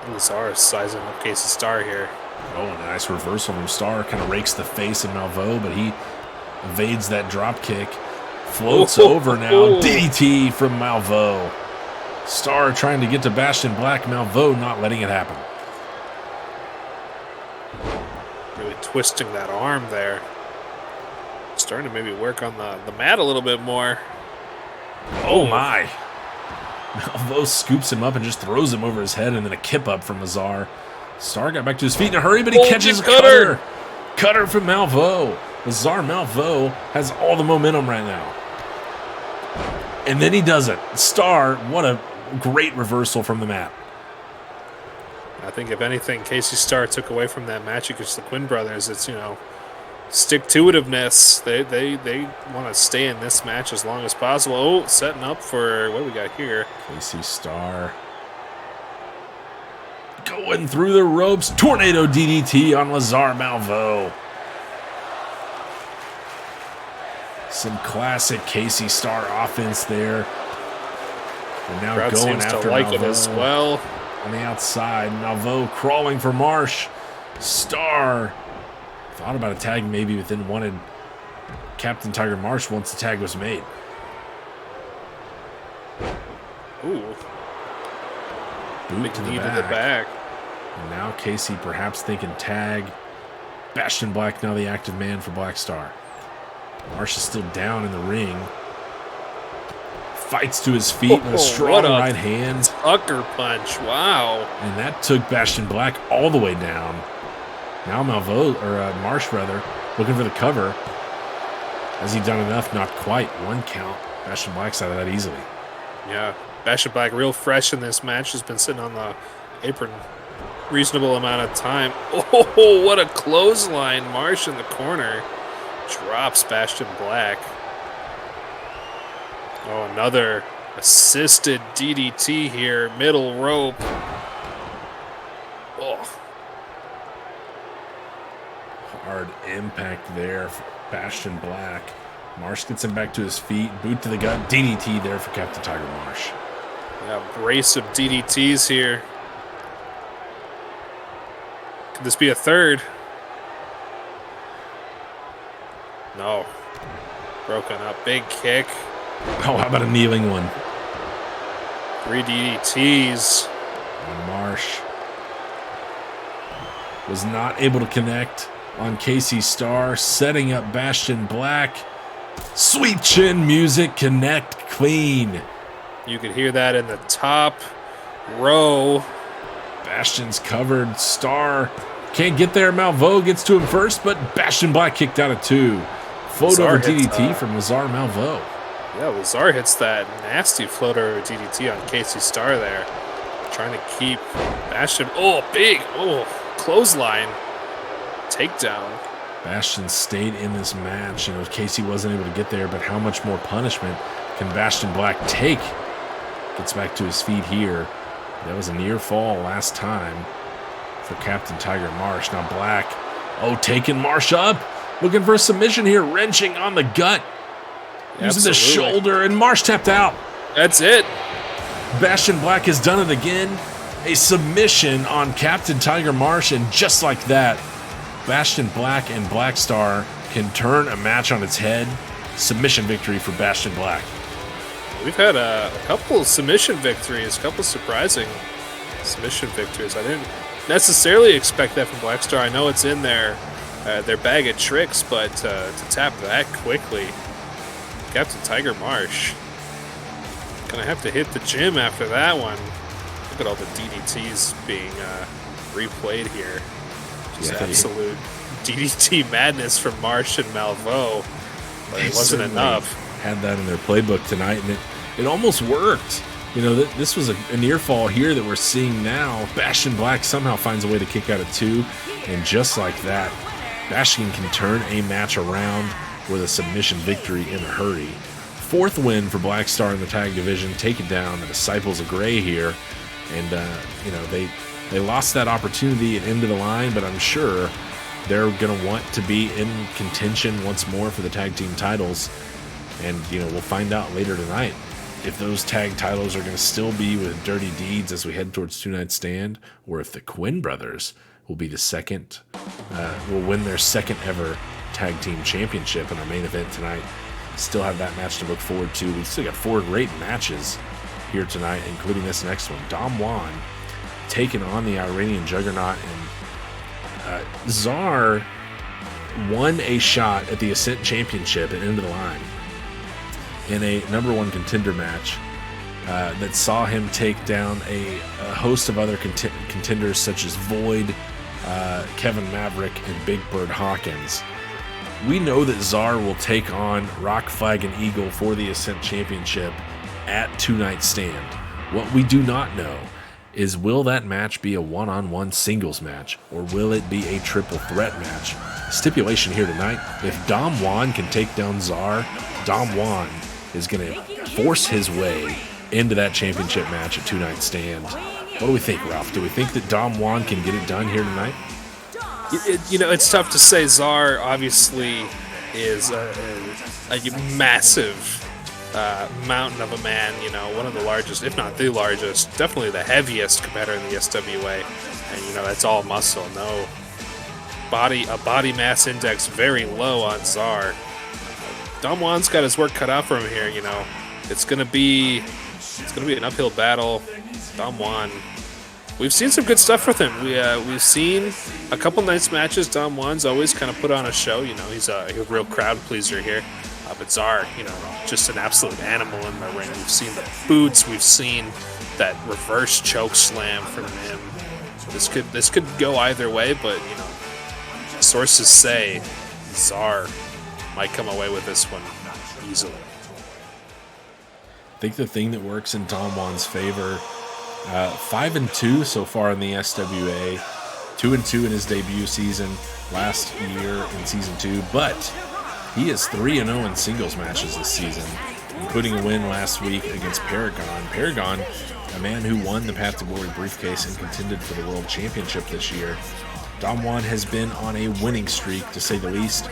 Lazar is sizing up Casey Starr here. Oh, a nice reversal from Starr. Kind of rakes the face of Malveaux, but he evades that drop kick. Floats over now. DDT from Malveaux. Starr trying to get to Bastion Black. Malveaux not letting it happen. Really twisting that arm there. Starting to maybe work on the mat a little bit more. Oh, my. Malveaux scoops him up and just throws him over his head, and then a kip up from Lazar. Starr got back to his feet in a hurry, but he catches a cutter. Cutter from Malveaux. Lazar Malveaux has all the momentum right now. And then he does it. Starr, what a great reversal from the mat. I think if anything Casey Starr took away from that match against the Quinn brothers, it's, stick-to-itiveness. They want to stay in this match as long as possible. Oh, setting up for what we got here. Casey Starr going through the ropes. Tornado DDT on Lazar Malveaux. Some classic Casey Starr offense there. And now Crowd going seems after to like Malveaux it as well. on the outside. Malveaux crawling for Marsh. Starr thought about a tag maybe, but then wanted Captain Tiger Marsh once the tag was made. Ooh. Boot Big to knee the to the back. And now Casey perhaps thinking tag. Bastion Black now the active man for Black Star. Marsh is still down in the ring. Fights to his feet with a strong right hand. Tucker punch. Wow. And that took Bastion Black all the way down. Now Marsh looking for the cover. Has he done enough? Not quite. One count. Bastion Black's out of that easily. Yeah. Bastion Black real fresh in this match. Has been sitting on the apron reasonable amount of time. Oh, what a clothesline. Marsh in the corner. Drops Bastion Black. Oh, another assisted DDT here. Middle rope. Oh. Hard impact there for Bastion Black. Marsh gets him back to his feet. Boot to the gut. DDT there for Captain Tiger Marsh. Yeah, brace of DDTs here. Could this be a third? No. Broken up. Big kick. Oh, how about a kneeling one? 3 DDTs. And Marsh was not able to connect on Casey Starr, setting up Bastion Black. Sweet chin music, connect clean. You could hear that in the top row. Bastion's covered. Starr can't get there. Malveaux gets to him first, but Bastion Black kicked out of 2. Float over DDT from Lazar Malveaux. Yeah, Lazar hits that nasty floater DDT on Casey Starr there. Trying to keep Bastion. Oh, big. Oh, clothesline. Takedown. Bastion stayed in this match. You know, Casey wasn't able to get there, but how much more punishment can Bastion Black take? Gets back to his feet here. That was a near fall last time for Captain Tiger Marsh. Now Black, taking Marsh up. Looking for a submission here. Wrenching on the gut. Using the shoulder, and Marsh tapped out. That's it. Bastion Black has done it again. A submission on Captain Tiger Marsh, and just like that, Bastion Black and Black Star can turn a match on its head. Submission victory for Bastion Black. We've had a couple submission victories, a couple surprising submission victories. I didn't necessarily expect that from Black Star. I know it's in their bag of tricks, but to tap that quickly, Captain Tiger Marsh gonna have to hit the gym after that one. Look at all the DDTs being replayed here. Just absolute DDT madness from Marsh and Malveaux, but it wasn't enough. Had that in their playbook tonight, and it almost worked. You know, this was a near fall here that we're seeing now. Bastion Black somehow finds a way to kick out of two, and just like that, Bastion can turn a match around with a submission victory in a hurry. Fourth win for Black Star in the tag division, taken down the Disciples of Gray here, and you know, they lost that opportunity at end of the line, but I'm sure they're gonna want to be in contention once more for the tag team titles. And, you know, we'll find out later tonight if those tag titles are going to still be with Dirty Deeds as we head towards two-night stand, or if the Quinn brothers will be will win their second ever tag team championship in our main event tonight. Still have that match to look forward to. We've still got 4 great matches here tonight, including this next one. Dom Juan taking on the Iranian Juggernaut, and Czar won a shot at the Ascent Championship at end of the line in a number 1 contender match that saw him take down a host of other contenders such as Void, Kevin Maverick, and Big Bird Hawkins. We know that Czar will take on Rock, Flag, and Eagle for the Ascent Championship at two-night stand. What we do not know is, will that match be a one-on-one singles match, or will it be a triple threat match? Stipulation here tonight, if Dom Juan can take down Czar, Dom Juan is going to force his way into that championship match at two-night stand. What do we think, Ralph? Do we think that Dom Juan can get it done here tonight? You know, it's tough to say. Czar obviously is a massive mountain of a man, you know, one of the largest, if not the largest, definitely the heaviest competitor in the SWA. And, you know, that's all muscle. No a body mass index very low on Czar. Dom Juan's got his work cut out for him here, you know. It's gonna be an uphill battle. Dom Juan, we've seen some good stuff with him. We've seen a couple nice matches. Dom Juan's always kind of put on a show, you know. He's a real crowd pleaser here. But Czar, you know, just an absolute animal in the ring. We've seen the boots, we've seen that reverse choke slam from him. This could go either way, but, you know, sources say Czar might come away with this one easily. I think the thing that works in Dom Juan's favor, 5-2 so far in the SWA, 2-2 in his debut season last year in season 2, but he is 3-0 in singles matches this season, including a win last week against Paragon. Paragon, a man who won the Path to Glory briefcase and contended for the World Championship this year. Dom Juan has been on a winning streak, to say the least.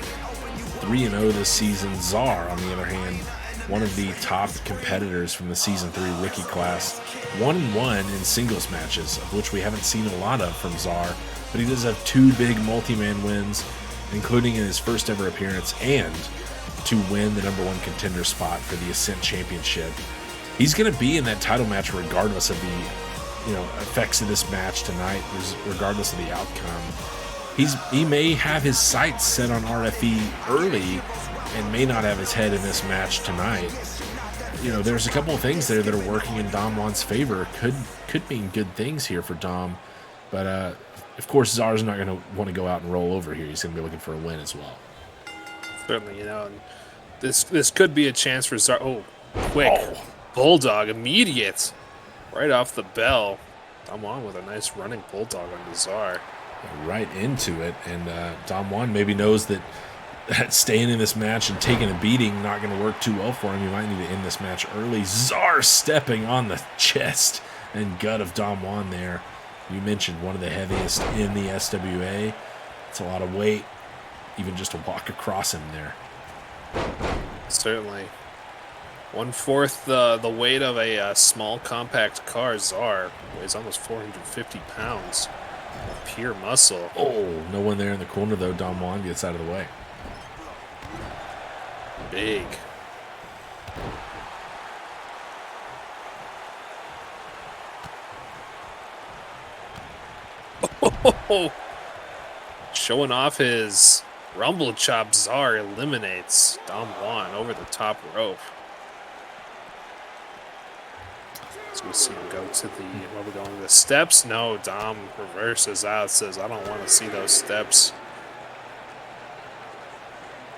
3-0 this season. Czar, on the other hand, one of the top competitors from the Season 3 rookie class. 1-1 in singles matches, of which we haven't seen a lot of from Czar, but he does have 2 big multi-man wins, including in his first ever appearance, and to win the number 1 contender spot for the Ascent Championship. He's going to be in that title match regardless of the, you know, effects of this match tonight, regardless of the outcome. He may have his sights set on RFE early and may not have his head in this match tonight. You know, there's a couple of things there that are working in Dom Juan's favor. Could mean good things here for Dom, but of course Czar's not going to want to go out and roll over here. He's going to be looking for a win as well. Certainly, you know, and This could be a chance for Czar. Oh, quick. Oh. Bulldog, immediate. Right off the bell. Dom Juan with a nice running bulldog on the Czar. Right into it. And Dom Juan maybe knows that staying in this match and taking a beating not going to work too well for him. You might need to end this match early. Czar stepping on the chest and gut of Dom Juan there. You mentioned one of the heaviest in the SWA. It's a lot of weight, even just to walk across him there. Certainly. 1/4 the weight of a small compact car. Czar weighs almost 450 pounds. Pure muscle. Oh, no one there in the corner, though. Dom Juan gets out of the way. Big. Oh, showing off his rumble chop. Czar eliminates Dom Juan over the top rope. So we see him go to the, where we going, the steps? No, Dom reverses out, says, I don't want to see those steps.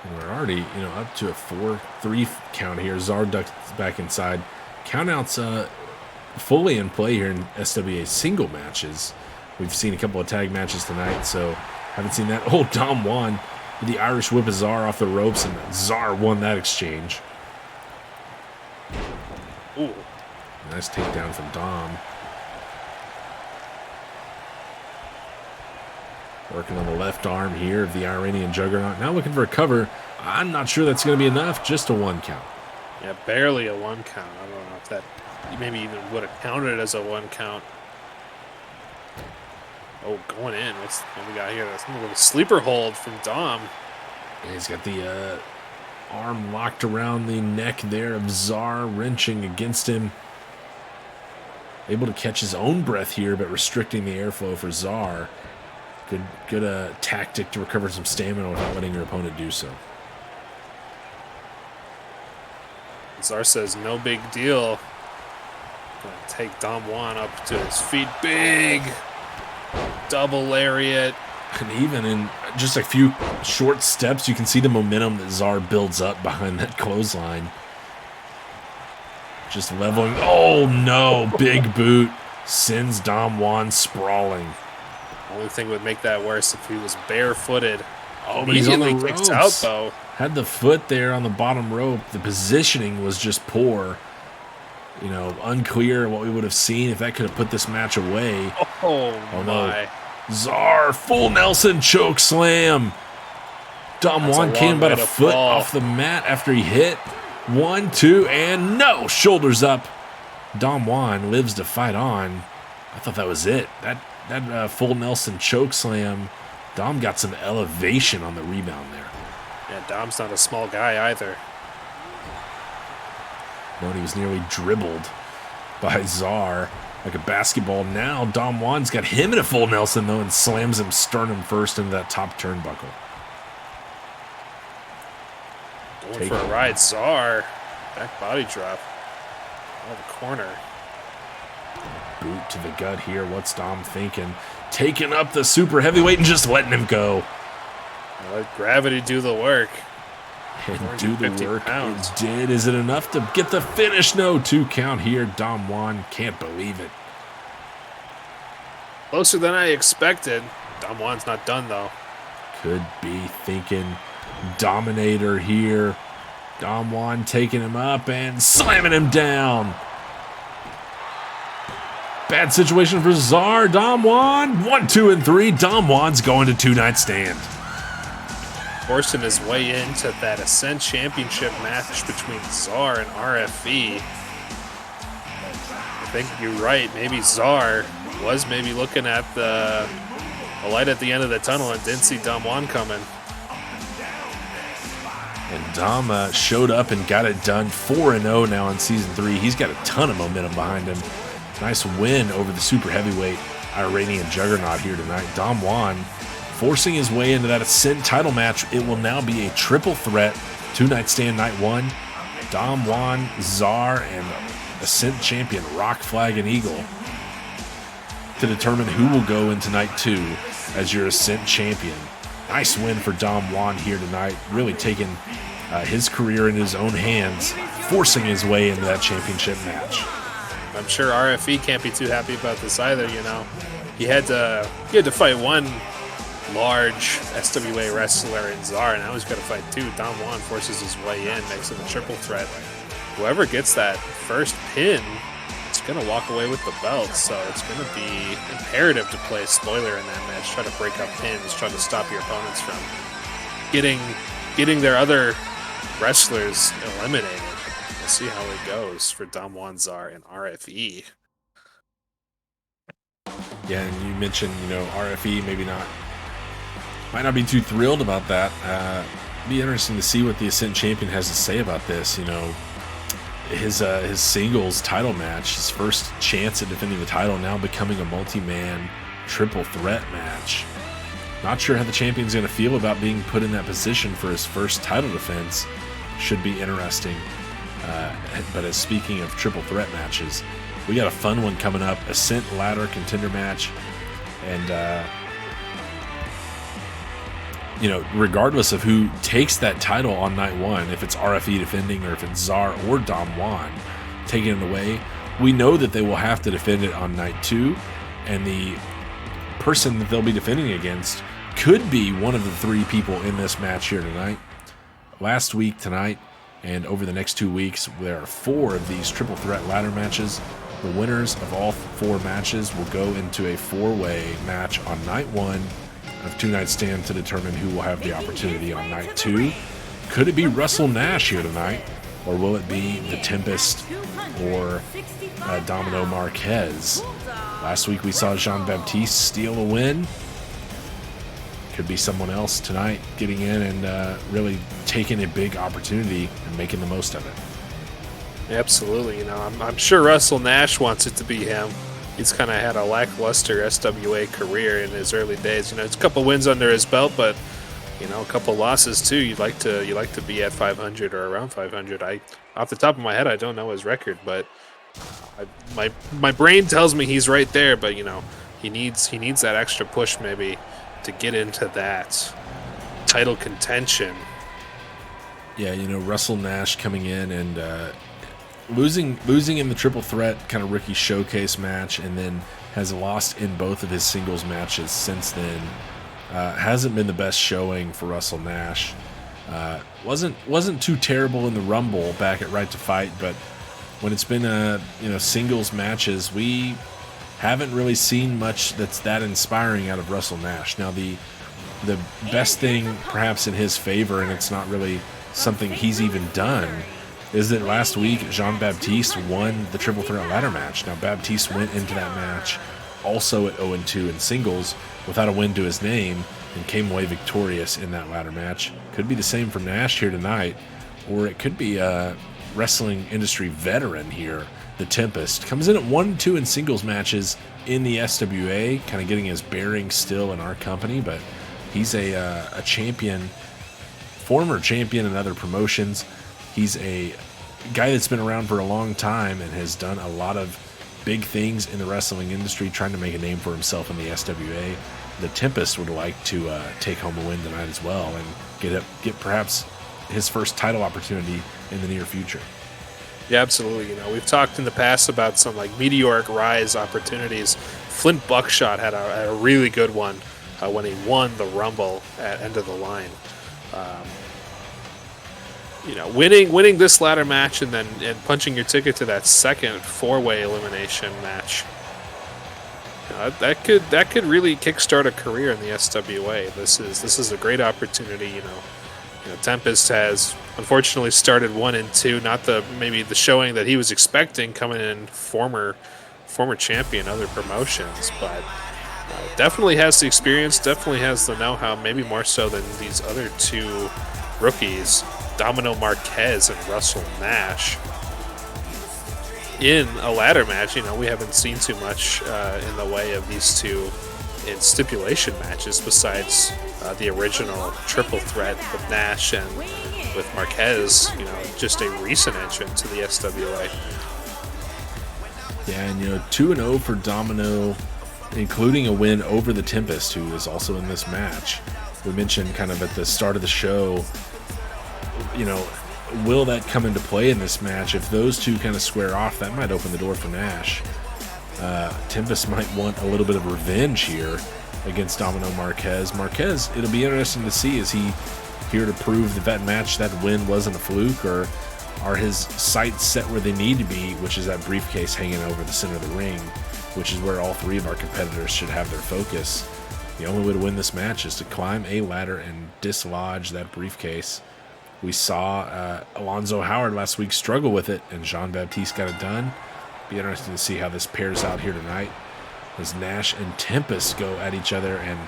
And we're already, up to a 4-3 count here. Czar ducks back inside. Countouts fully in play here in SWA single matches. We've seen a couple of tag matches tonight, so haven't seen that. Oh, Dom Juan with the Irish whip of Czar off the ropes, and Czar won that exchange. Ooh. Nice takedown from Dom. Working on the left arm here of the Iranian Juggernaut. Now looking for a cover. I'm not sure that's going to be enough. Just a 1 count. Yeah, barely a 1 count. I don't know if that maybe even would have counted as a 1 count. Oh, going in. What we got here? That's a little sleeper hold from Dom. And he's got the arm locked around the neck there of Czar, wrenching against him. Able to catch his own breath here, but restricting the airflow for Czar. Good tactic to recover some stamina without letting your opponent do so. Czar says, no big deal. Gonna take Dom Juan up to his feet. Big double lariat. And even in just a few short steps, you can see the momentum that Czar builds up behind that clothesline. Just leveling. Oh, no. Big boot. Sends Dom Juan sprawling. Only thing would make that worse if he was barefooted. Oh, but he's on the kicks ropes. out, though. Had the foot there on the bottom rope. The positioning was just poor. Unclear what we would have seen if that could have put this match away. Oh no. my. Czar, full Nelson choke slam. Dom Juan came about a foot off the mat after he hit. 1, 2, and no! Shoulders up. Dom Juan lives to fight on. I thought that was it. That full Nelson choke slam. Dom got some elevation on the rebound there. Yeah, Dom's not a small guy either. No, and he was nearly dribbled by Czar like a basketball. Now Dom Juan's got him in a full Nelson, though, and slams him sternum first into that top turnbuckle. Going for a ride. Czar. Back body drop. Out of the corner. Boot to the gut here. What's Dom thinking? Taking up the super heavyweight and just letting him go. Let gravity do the work. And do the work. Pounds. It did. Is it enough to get the finish? No, 2 count here. Dom Juan can't believe it. Closer than I expected. Dom Juan's not done, though. Could be thinking Dominator here. Dom Juan taking him up and slamming him down. Bad situation for Czar. Dom Juan, 1, 2, and 3. Dom Juan's going to 2-night stand. Forcing his way into that Ascent Championship match between Czar and RFE. I think you're right. Maybe Czar was maybe looking at the light at the end of the tunnel and didn't see Dom Juan coming. And Dom showed up and got it done. 4-0 now in Season 3. He's got a ton of momentum behind him. Nice win over the super heavyweight Iranian Juggernaut here tonight. Dom Juan forcing his way into that Ascent title match. It will now be a triple threat. 2-night stand, night 1. Dom Juan, Czar, and Ascent champion Rock Flag and Eagle to determine who will go into night 2 as your Ascent champion. Nice win for Dom Juan here tonight. Really taking his career in his own hands, forcing his way into that championship match. I'm sure RFE can't be too happy about this either. He had to fight one large SWA wrestler in Czar, and now he's got to fight two. Dom Juan forces his way in next to the triple threat. Whoever gets that first pin is going to walk away with the belt, so it's going to be imperative to play spoiler in that match, try to break up pins, try to stop your opponents from getting their other wrestlers eliminated. We'll see how it goes for Dom Juan, Czar, and RFE. Yeah, and you mentioned, RFE might not be too thrilled about that. Be interesting to see what the Ascent Champion has to say about this. His singles title match, his first chance at defending the title, now becoming a multi-man triple threat match. Not sure how the champion's going to feel about being put in that position for his first title defense. Should be interesting. But as speaking of triple threat matches, we got a fun one coming up, Ascent Ladder Contender match. And, regardless of who takes that title on night one, if it's RFE defending or if it's Czar or Dom Juan taking it away, we know that they will have to defend it on night two, and the person that they'll be defending against could be one of the three people in this match here tonight. Last week, tonight, and over the next 2 weeks, there are 4 of these triple threat ladder matches. The winners of all 4 matches will go into a 4-way match on night one of 2-night stand to determine who will have the opportunity on night 2. Could it be Russell Nash here tonight, or will it be the Tempest or Domino Marquez? Last week we saw Jean-Baptiste steal a win. Could be someone else tonight getting in and really taking a big opportunity and making the most of it. Absolutely. I'm sure Russell Nash wants it to be him. He's kind of had a lackluster SWA career in his early days. It's a couple wins under his belt, but a couple losses too. You'd like to be at 500 or around 500. Off the top of my head, I don't know his record, but my brain tells me he's right there. But he needs that extra push maybe to get into that title contention. Yeah, Russell Nash coming in and losing in the triple threat kind of rookie showcase match, and then has lost in both of his singles matches since then. Hasn't been the best showing for Russell Nash. Wasn't too terrible in the Rumble back at Right to Fight, but when it's been singles matches, we haven't really seen much that's that inspiring out of Russell Nash. Now the best thing perhaps in his favor, and it's not really something he's even done, is that last week Jean-Baptiste won the triple threat ladder match. Now Baptiste went into that match also at 0-2 in singles without a win to his name and came away victorious in that ladder match. Could be the same for Nash here tonight, or it could be a wrestling industry veteran here. The Tempest comes in at 1-2 in singles matches in the SWA, kind of getting his bearings still in our company, but he's a champion, former champion in other promotions. He's a guy that's been around for a long time and has done a lot of big things in the wrestling industry, trying to make a name for himself in the SWA. The Tempest would like to take home a win tonight as well and get perhaps his first title opportunity in the near future. Yeah, absolutely. We've talked in the past about some meteoric rise opportunities. Flint Buckshot had a really good one when he won the Rumble at End of the Line. Winning this ladder match and punching your ticket to that second 4-way elimination match. That could really kickstart a career in the SWA. This is a great opportunity. Tempest has unfortunately started 1-2, not maybe the showing that he was expecting coming in former champion other promotions, but definitely has the experience, definitely has the know-how, maybe more so than these other 2 rookies, Domino Marquez and Russell Nash. In a ladder match, we haven't seen too much in the way of these 2 in stipulation matches besides the original triple threat with Nash and with Marquez, just a recent entrant to the SWA. Yeah, and 2-0 for Domino, including a win over the Tempest, who is also in this match. We mentioned kind of at the start of the show, will that come into play in this match? If those two kind of square off, that might open the door for Nash. Tempest might want a little bit of revenge here against Domino Marquez. Marquez, it'll be interesting to see, is he here to prove that match, that win wasn't a fluke, or are his sights set where they need to be, which is that briefcase hanging over the center of the ring, which is where all three of our competitors should have their focus. The only way to win this match is to climb a ladder and dislodge that briefcase. We saw Alonzo Howard last week struggle with it, and Jean-Baptiste got it done. Be interesting to see how this pairs out here tonight as Nash and Tempest go at each other, and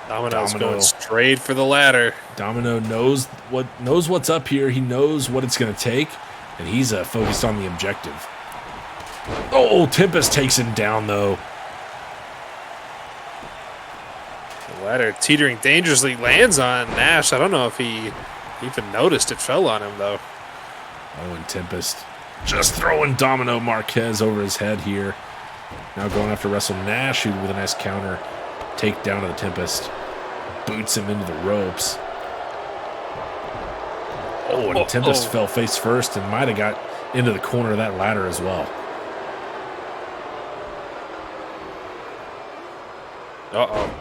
Domino's going straight for the ladder. Domino knows what's up here. He knows what it's going to take, and he's focused on the objective. Oh, Tempest takes him down, though. The ladder teetering dangerously lands on Nash. I don't know if he even noticed it fell on him, though. Oh, and Tempest just throwing Domino Marquez over his head here. Now going after Russell Nash, who with a nice counter take down to the Tempest. Boots him into the ropes. Oh, and Tempest fell face first and might have got into the corner of that ladder as well. Uh-oh.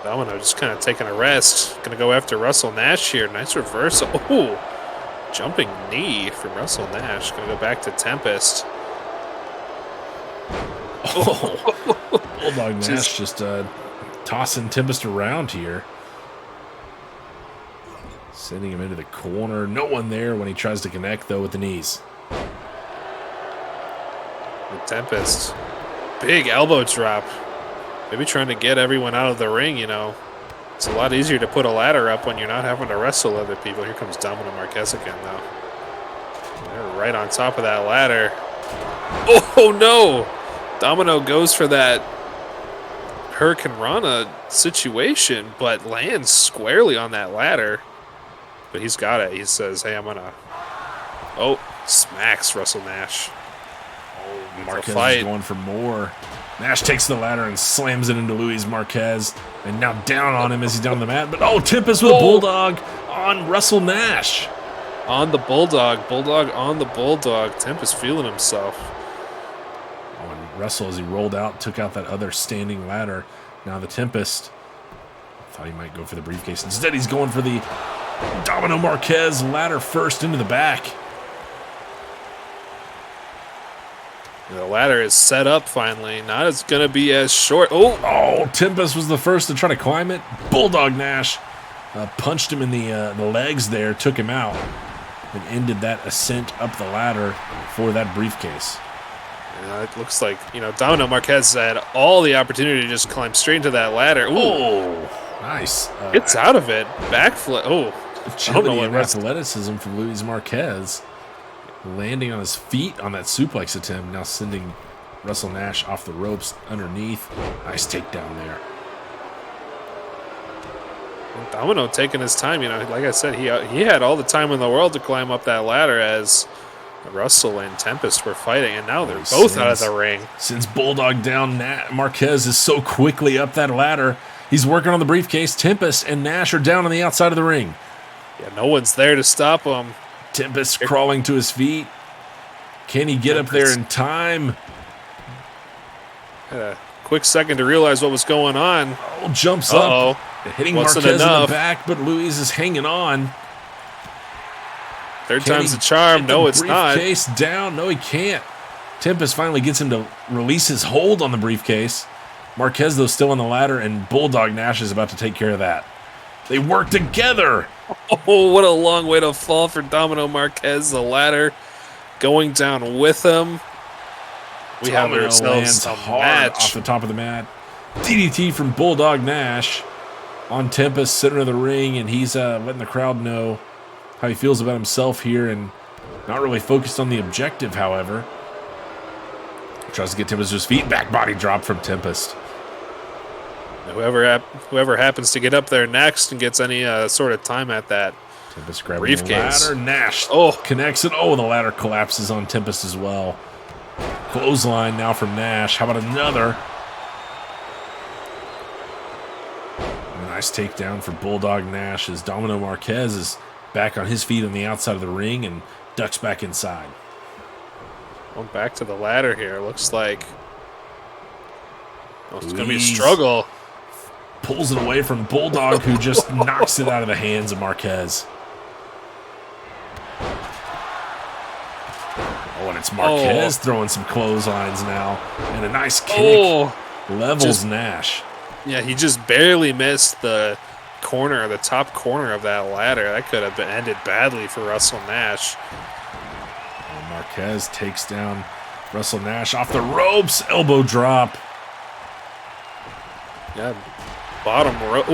Domino just kind of taking a rest. Going to go after Russell Nash here. Nice reversal. Oh, jumping knee from Russell Nash. Going to go back to Tempest. Oh, Bulldog Nash just tossing Tempest around here. Sending him into the corner. No one there when he tries to connect, though, with the knees. The Tempest. Big elbow drop. Maybe trying to get everyone out of the ring, It's a lot easier to put a ladder up when you're not having to wrestle other people. Here comes Domino Marquez again, though. They're right on top of that ladder. Oh, no! Domino goes for that Hurricane Rana situation, but lands squarely on that ladder. But he's got it. He says, hey, I'm going to... Oh, smacks Russell Nash. Oh, Marquez is going for more. Nash takes the ladder and slams it into Luis Marquez. And now down on him as he's down on the mat. But, Tempest with a Bulldog on Russell Nash. On the Bulldog. Bulldog on the Bulldog. Tempest feeling himself. Oh, and Russell, as he rolled out, took out that other standing ladder. Now the Tempest thought he might go for the briefcase. Instead, he's going for the Domino Marquez ladder first into the back. The ladder is set up finally. Not as going to be as short. Oh, Tempest was the first to try to climb it. Bulldog Nash punched him in the legs there, took him out, and ended that ascent up the ladder for that briefcase. It looks like, Domino Marquez had all the opportunity to just climb straight into that ladder. Ooh. Oh, nice. Gets out of it. Backflip. Oh, agility and athleticism from Luis Marquez. Landing on his feet on that suplex attempt, now sending Russell Nash off the ropes underneath. Nice takedown there. Domino taking his time. Like I said, he had all the time in the world to climb up that ladder as Russell and Tempest were fighting, and now they're both out of the ring. Since Bulldog down, Marquez is so quickly up that ladder. He's working on the briefcase. Tempest and Nash are down on the outside of the ring. Yeah, no one's there to stop him. Tempest crawling to his feet. Can he get up there in time? Had a quick second to realize what was going on. Oh, jumps up. Hitting Marquez in the back, but Luis is hanging on. Third time's the charm. No, it's not. Briefcase down. No, he can't. Tempest finally gets him to release his hold on the briefcase. Marquez, though, still on the ladder, and Bulldog Nash is about to take care of that. They work together. Oh, what a long way to fall for Domino Marquez. The ladder going down with him. We have ourselves a match off the top of the mat. DDT from Bulldog Nash on Tempest, center of the ring, and he's letting the crowd know how he feels about himself here, and not really focused on the objective, however. Tries to get Tempest to his feet. Back body drop from Tempest. Whoever happens to get up there next and gets any sort of time at that Tempest grabbing briefcase. The ladder. Nash connects it. Oh, the ladder collapses on Tempest as well. Clothesline now from Nash. How about another? Nice takedown for Bulldog Nash as Domino Marquez is back on his feet on the outside of the ring and ducks back inside. Going back to the ladder here. Looks like it's going to be a Louise struggle. pulls it away from Bulldog, who just knocks it out of the hands of Marquez. Oh, and it's Marquez throwing some clotheslines now. And a nice kick levels Nash. Yeah, he just barely missed the top corner of that ladder. That could have ended badly for Russell Nash. And Marquez takes down Russell Nash off the ropes. Elbow drop. Yeah, bottom rope.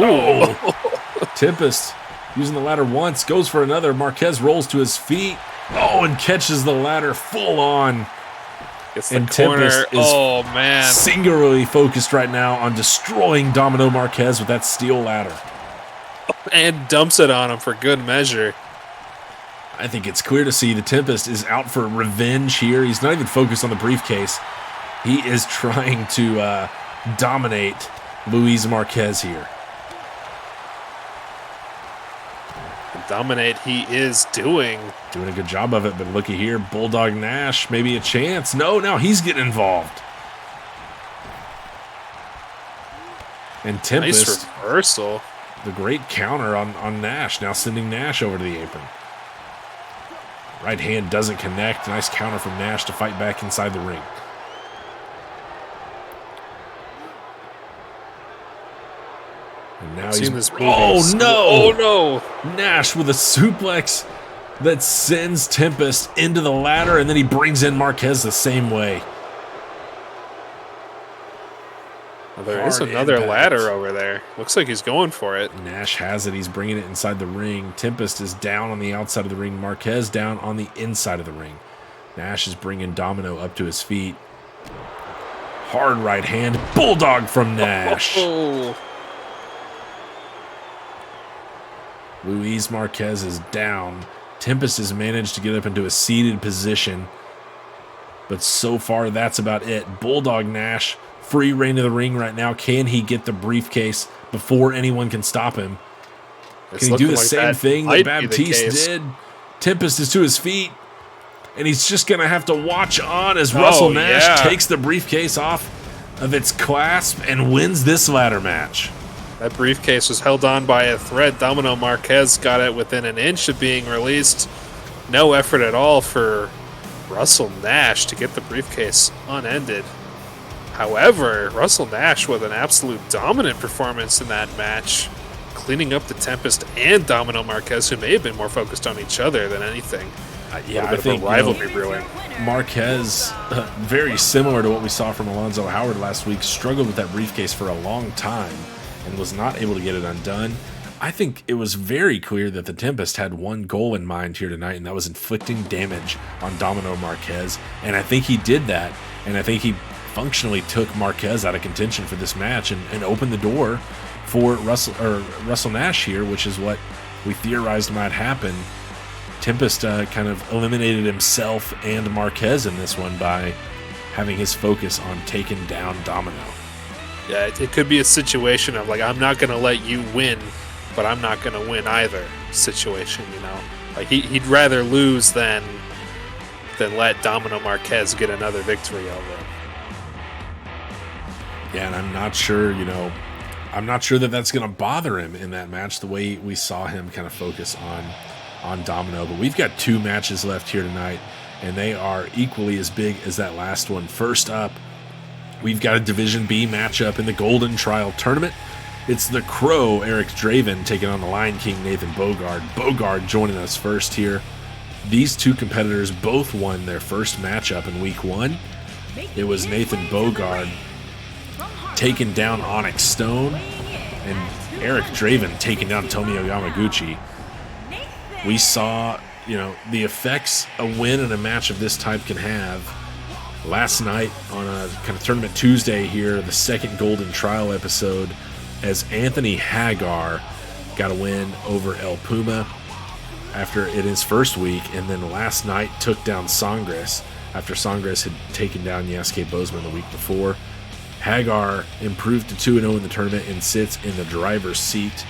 Tempest using the ladder once, goes for another. Marquez rolls to his feet. Oh, and catches the ladder full on. Gets the corner. Man. Singularly focused right now on destroying Domino Marquez with that steel ladder. And dumps it on him for good measure. I think it's clear to see the Tempest is out for revenge here. He's not even focused on the briefcase. He is trying to dominate Luis Marquez here. Dominate he is doing a good job of it, but looky here, Bulldog Nash, maybe a chance. No, now he's getting involved. And Tempest, nice reversal. The great counter on Nash, now sending Nash over to the apron. Right hand doesn't connect. Nice counter from Nash to fight back inside the ring. And now he's... Oh, no! Oh, no! Nash with a suplex that sends Tempest into the ladder, and then he brings in Marquez the same way. Well, there is another ladder over there. Looks like he's going for it. Nash has it. He's bringing it inside the ring. Tempest is down on the outside of the ring. Marquez down on the inside of the ring. Nash is bringing Domino up to his feet. Hard right hand. Bulldog from Nash. Luis Marquez is down. Tempest has managed to get up into a seated position. But so far, that's about it. Bulldog Nash, free reign of the ring right now. Can he get the briefcase before anyone can stop him? Can he do the same thing that Baptiste did? Tempest is to his feet. And he's just going to have to watch on as Russell Nash takes the briefcase off of its clasp and wins this ladder match. That briefcase was held on by a thread. Domino Marquez got it within an inch of being released. No effort at all for Russell Nash to get the briefcase unended. However, Russell Nash with an absolute dominant performance in that match, cleaning up the Tempest and Domino Marquez, who may have been more focused on each other than anything. I think a rivalry brewing. Marquez, very similar to what we saw from Alonzo Howard last week, struggled with that briefcase for a long time and was not able to get it undone. I think it was very clear that the Tempest had one goal in mind here tonight, and that was inflicting damage on Domino Marquez. And I think he did that, and I think he functionally took Marquez out of contention for this match and opened the door for Russell Nash here, which is what we theorized might happen. Tempest kind of eliminated himself and Marquez in this one by having his focus on taking down Domino. Yeah, it could be a situation of like, I'm not going to let you win, but I'm not going to win either situation, you know? Like he'd rather lose than let Domino Marquez get another victory over him. Yeah, and I'm not sure that that's going to bother him in that match, the way we saw him kind of focus on Domino. But we've got two matches left here tonight, and they are equally as big as that last one. First up, we've got a Division B matchup in the Golden Trial Tournament. It's the Crow, Eric Draven, taking on the Lion King, Nathan Bogard. Bogard joining us first here. These two competitors both won their first matchup in Week 1. It was Nathan Bogard taking down Onyx Stone, and Eric Draven taking down Tomio Yamaguchi. We saw, the effects a win in a match of this type can have. Last night on a kind of Tournament Tuesday here, the second Golden Trial episode, as Anthony Hagar got a win over El Puma after in his first week, and then last night took down Sangres after Sangres had taken down Yasuke Bozeman the week before. Hagar improved to 2-0 in the tournament and sits in the driver's seat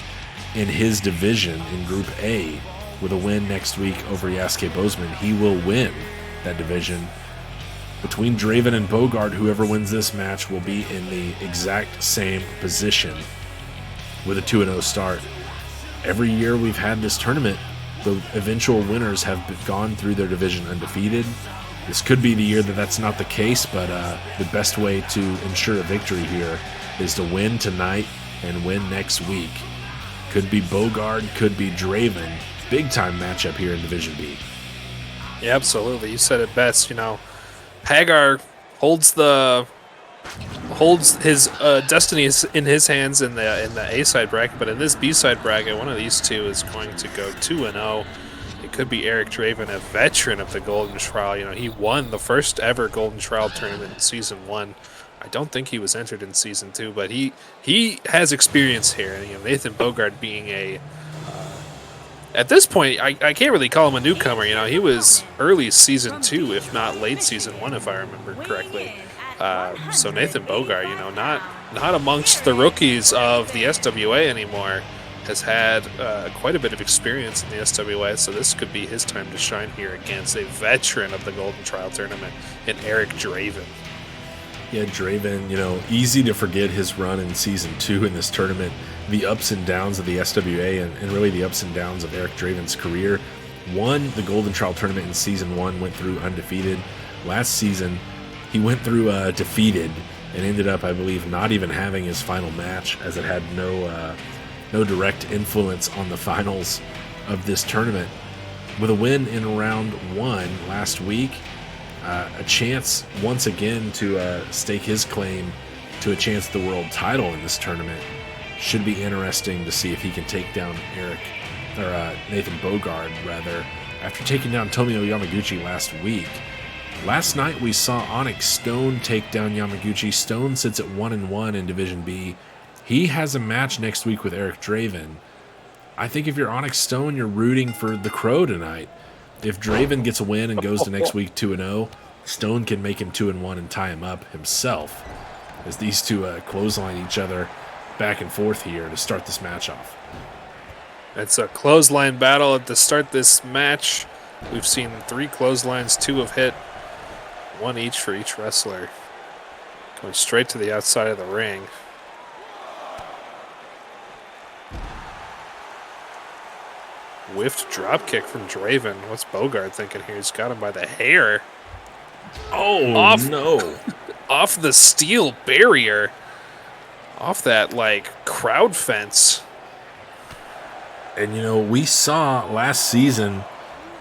in his division in Group A with a win next week over Yasuke Bozeman. He will win that division. Between Draven and Bogard, whoever wins this match will be in the exact same position with a 2-0 start. Every year we've had this tournament, the eventual winners have gone through their division undefeated. This could be the year that that's not the case, but the best way to ensure a victory here is to win tonight and win next week. Could be Bogard, could be Draven. Big time matchup here in Division B. Yeah, absolutely. You said it best. Hagar holds his destiny in his hands in the A side bracket, but in this B side bracket, one of these two is going to go 2-0. It could be Eric Draven, a veteran of the Golden Trial. He won the first ever Golden Trial tournament in Season 1. I don't think he was entered in Season 2, but he has experience here. Nathan Bogard being at this point, I can't really call him a newcomer. He was early Season 2, if not late Season 1, if I remember correctly. So Nathan Bogard, not amongst the rookies of the SWA anymore, has had quite a bit of experience in the SWA, so this could be his time to shine here against a veteran of the Golden Trial Tournament in Eric Draven. Yeah, Draven, easy to forget his run in Season 2 in this tournament, the ups and downs of the SWA, and really the ups and downs of Eric Draven's career. Won the Golden Trial Tournament in Season 1, went through undefeated. Last season, he went through defeated and ended up, I believe, not even having his final match, as it had no direct influence on the finals of this tournament. With a win in round 1 last week, a chance once again to stake his claim to a chance at the world title in this tournament. Should be interesting to see if he can take down Nathan Bogard, rather, after taking down Tomio Yamaguchi last week. Last night we saw Onyx Stone take down Yamaguchi. Stone sits at 1-1 in Division B. He has a match next week with Eric Draven. I think if you're Onyx Stone, you're rooting for the Crow tonight. If Draven gets a win and goes to next week 2-0, Stone can make him 2-1 and tie him up himself, as these two clothesline each other back and forth here to start this match off. It's a clothesline battle to start this match. We've seen 3 clotheslines, 2 have hit, 1 each for each wrestler. Going straight to the outside of the ring. Whiffed dropkick from Draven. What's Bogard thinking here? He's got him by the hair. Oh, no. Off the steel barrier. Off that, crowd fence. And, we saw last season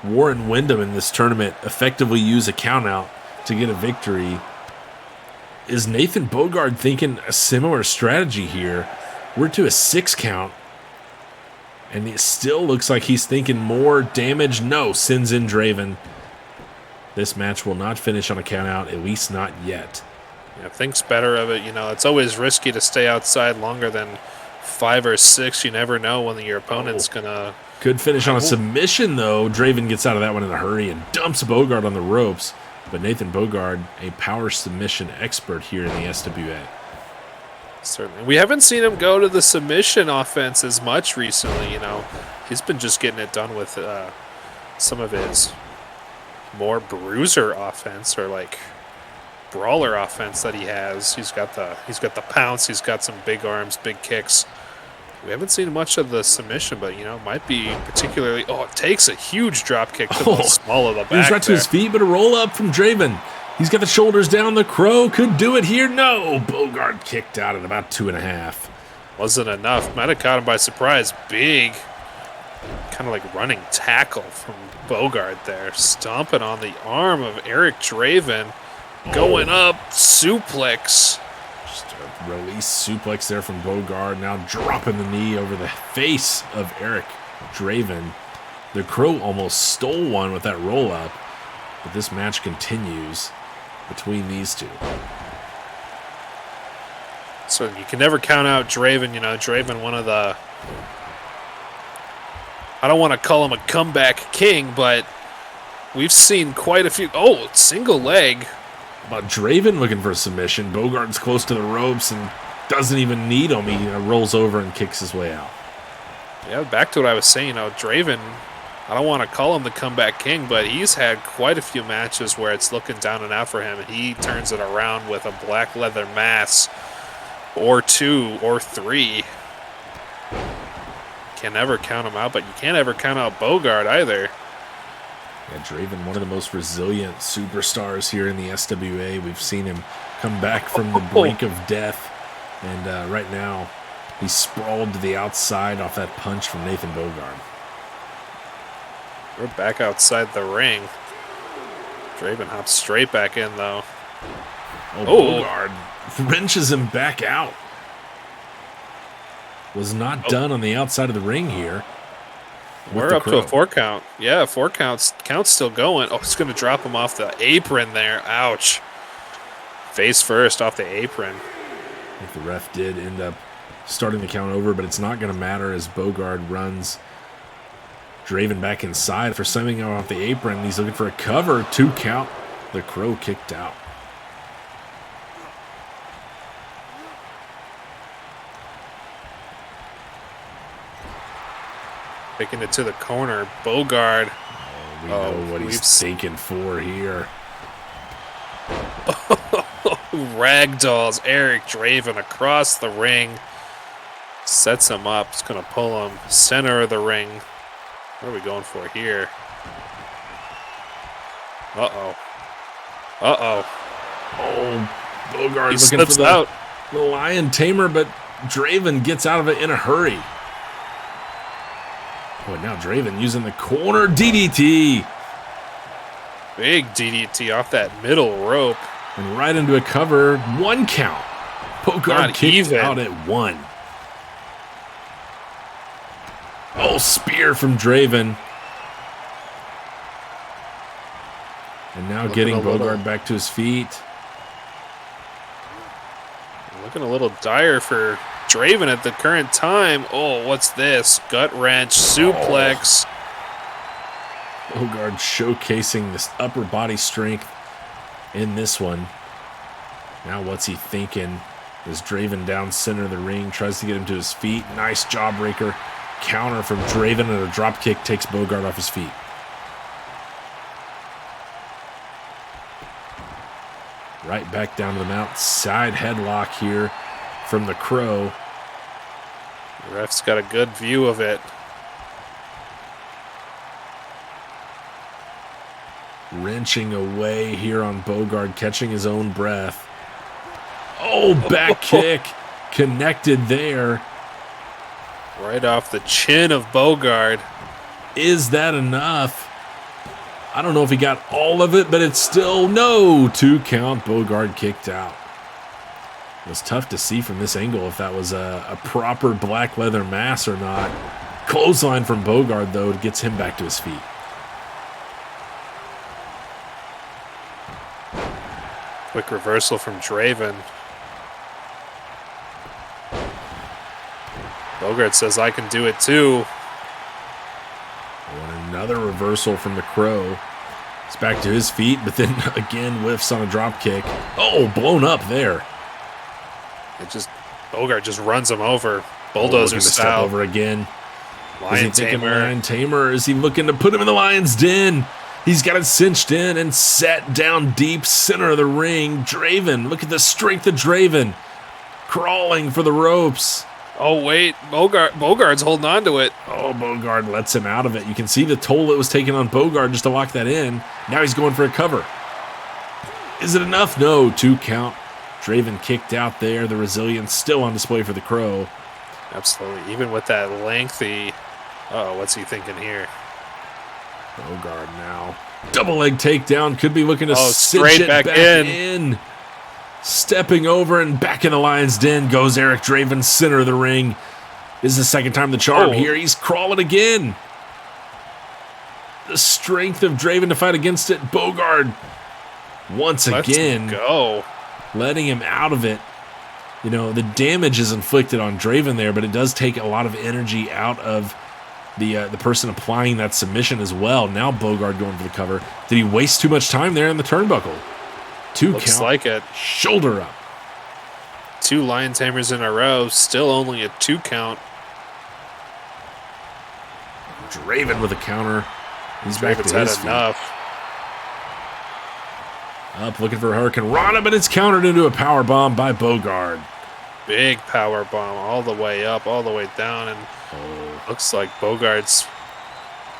Warren Wyndham in this tournament effectively use a countout to get a victory. Is Nathan Bogard thinking a similar strategy here? We're to a 6 count. And it still looks like he's thinking more damage. No, sends in Draven. This match will not finish on a countout, at least not yet. Yeah, thinks better of it. It's always risky to stay outside longer than 5 or 6. You never know when your opponent's gonna. Could finish on a submission, though. Draven gets out of that one in a hurry and dumps Bogard on the ropes. But Nathan Bogard, a power submission expert here in the SWA. Certainly. We haven't seen him go to the submission offense as much recently, He's been just getting it done with some of his more bruiser offense, or brawler offense that he has. He's got the pounce, he's got some big arms, big kicks. We haven't seen much of the submission, but might be particularly. Oh, it takes a huge drop kick to the small of the back. He was right to his feet, but a roll up from Draven. He's got the shoulders down. The Crow could do it here. No, Bogard kicked out at about 2.5. Wasn't enough. Might have caught him by surprise. Big, kind of running tackle from Bogard there, stomping on the arm of Eric Draven, going up, suplex. Just a release suplex there from Bogard, now dropping the knee over the face of Eric Draven. The Crow almost stole one with that roll up, but this match continues between these two. So you can never count out Draven. Draven, one of the, I don't want to call him a comeback king, but we've seen quite a few. Oh, single leg About Draven looking for a submission. Bogart's close to the ropes and doesn't even need him. He rolls over and kicks his way out. Yeah, back to what I was saying. Draven, I don't want to call him the comeback king, but he's had quite a few matches where it's looking down and out for him, and he turns it around with a black leather mask or 2 or 3. Can never count him out, but you can't ever count out Bogart either. Yeah, Draven, one of the most resilient superstars here in the SWA. We've seen him come back from the brink of death, and right now he's sprawled to the outside off that punch from Nathan Bogard. We're back outside the ring. Draven hops straight back in, though. Bogard wrenches him back out. Was not done on the outside of the ring here. We're up to a 4 count. Yeah, 4 counts. Count's still going. Oh, it's going to drop him off the apron there. Ouch. Face first off the apron. I think the ref did end up starting the count over, but it's not going to matter as Bogard runs Draven back inside for something off the apron. He's looking for a cover. 2 count. The Crow kicked out. Taking it to the corner. Bogard. We know what he's thinking for here. Ragdolls Eric Draven across the ring. Sets him up. It's going to pull him center of the ring. What are we going for here? Uh-oh. Oh, Bogard He looking for the Lion Tamer, but Draven gets out of it in a hurry. Oh, now Draven using the corner DDT. Big DDT off that middle rope. And right into a cover. 1 count. Bogard kicked out at 1. Oh, spear from Draven. And now getting Bogard back to his feet. Looking a little dire for Draven at the current time. Oh, what's this? Gut wrench, suplex. Bogard showcasing this upper body strength in this one. Now what's he thinking? As Draven down center of the ring, tries to get him to his feet. Nice jawbreaker. Counter from Draven and a drop kick takes Bogard off his feet. Right back down to the mount. Side headlock here from the Crow. The ref's got a good view of it. Wrenching away here on Bogard, catching his own breath. Oh, back kick. Connected there. Right off the chin of Bogard. Is that enough? I don't know if he got all of it, but it's still no. 2 count. Bogard kicked out. It was tough to see from this angle if that was a proper black leather mask or not. Clothesline from Bogard, though, gets him back to his feet. Quick reversal from Draven. Bogard says, I can do it too. And another reversal from the Crow. He's back to his feet, but then again whiffs on a drop kick. Oh, blown up there. Bogard just runs him over. Bulldozer style. Step over again. Lion Tamer. Lion Tamer? Is he looking to put him in the Lion's Den? He's got it cinched in and set down deep center of the ring. Draven, look at the strength of Draven. Crawling for the ropes. Oh, wait. Bogard's holding on to it. Oh, Bogard lets him out of it. You can see the toll that was taken on Bogard just to lock that in. Now he's going for a cover. Is it enough? No. 2 count. Draven kicked out there. The resilience still on display for the Crow. Absolutely. Even with that lengthy... Uh-oh, what's he thinking here? Bogard now. Double leg takedown. Could be looking to straight back in. Stepping over and back in the Lion's Den goes Eric Draven, center of the ring. This is the second time the charm here. He's crawling again. The strength of Draven to fight against it. Bogard once again letting him out of it. You know, the damage is inflicted on Draven there, but it does take a lot of energy out of the person applying that submission as well. Now Bogard going for the cover. Did he waste too much time there in the turnbuckle? 2 Looks count. like it. Shoulder up. 2 Lion Tamers in a row. Still only a 2 count. Draven with a counter. He's back Draven's to had his feet. enough. Up looking for a Hurricane Rana, but it's countered into a power bomb by Bogard. Big power bomb all the way up, all the way down, and looks like Bogard's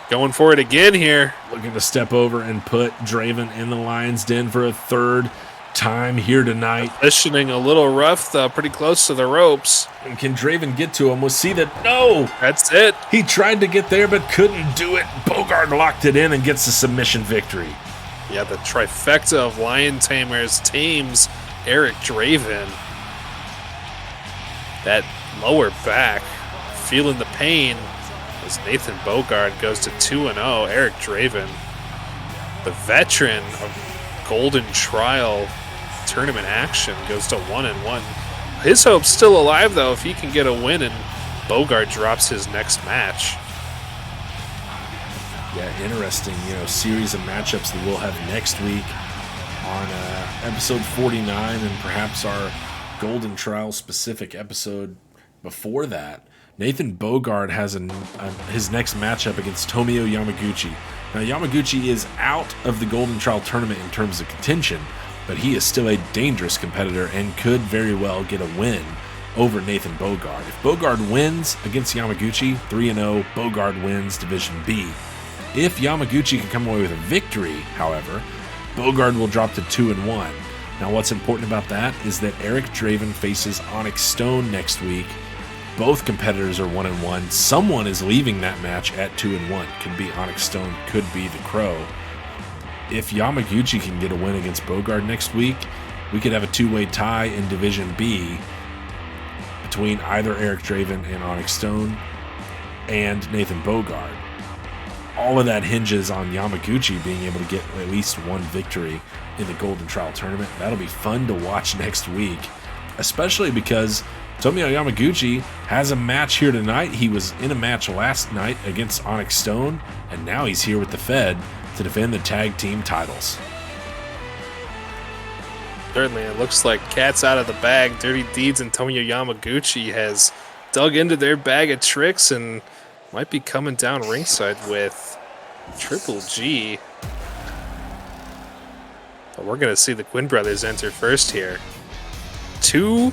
going for it again here. Looking to step over and put Draven in the Lion's Den for a 3rd time here tonight. Positioning a little rough, though, pretty close to the ropes. And can Draven get to him? We'll see that. No! That's it. He tried to get there but couldn't do it. Bogard locked it in and gets the submission victory. Yeah, the trifecta of Lion Tamers tames Eric Draven. That lower back, feeling the pain as Nathan Bogard goes to 2-0. Eric Draven, the veteran of Golden Trial tournament action, goes to 1-1. His hope's still alive, though, if he can get a win and Bogard drops his next match. Yeah, interesting, series of matchups that we'll have next week on episode 49 and perhaps our Golden Trial specific episode before that. Nathan Bogard has his next matchup against Tomio Yamaguchi. Now, Yamaguchi is out of the Golden Trial tournament in terms of contention, but he is still a dangerous competitor and could very well get a win over Nathan Bogard. If Bogard wins against Yamaguchi, 3-0, Bogard wins Division B. If Yamaguchi can come away with a victory, however, Bogard will drop to 2-1. Now, what's important about that is that Eric Draven faces Onyx Stone next week. Both competitors are 1-1. Someone is leaving that match at 2-1. Could be Onyx Stone, could be the Crow. If Yamaguchi can get a win against Bogard next week, we could have a 2-way tie in Division B between either Eric Draven and Onyx Stone and Nathan Bogard. All of that hinges on Yamaguchi being able to get at least one victory in the Golden Trial tournament. That'll be fun to watch next week, especially because Tomio Yamaguchi has a match here tonight. He was in a match last night against Onyx Stone, and now he's here with the Fed to defend the tag team titles. Certainly, it looks like cat's out of the bag. Dirty Deeds and Tomio Yamaguchi has dug into their bag of tricks and might be coming down ringside with Triple G. But we're going to see the Quinn brothers enter first here. 2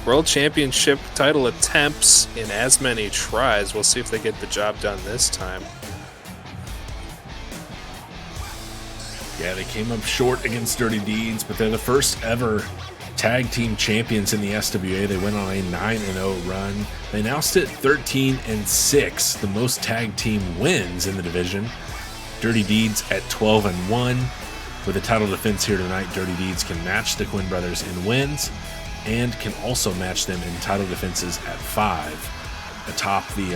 World Championship title attempts in as many tries. We'll see if they get the job done this time. Yeah, they came up short against Dirty Deeds, but they're the first ever tag team champions in the SWA. They went on a 9-0 run. They now sit 13-6, the most tag team wins in the division. Dirty Deeds at 12-1. With a title defense here tonight, Dirty Deeds can match the Quinn brothers in wins and can also match them in title defenses at 5, atop the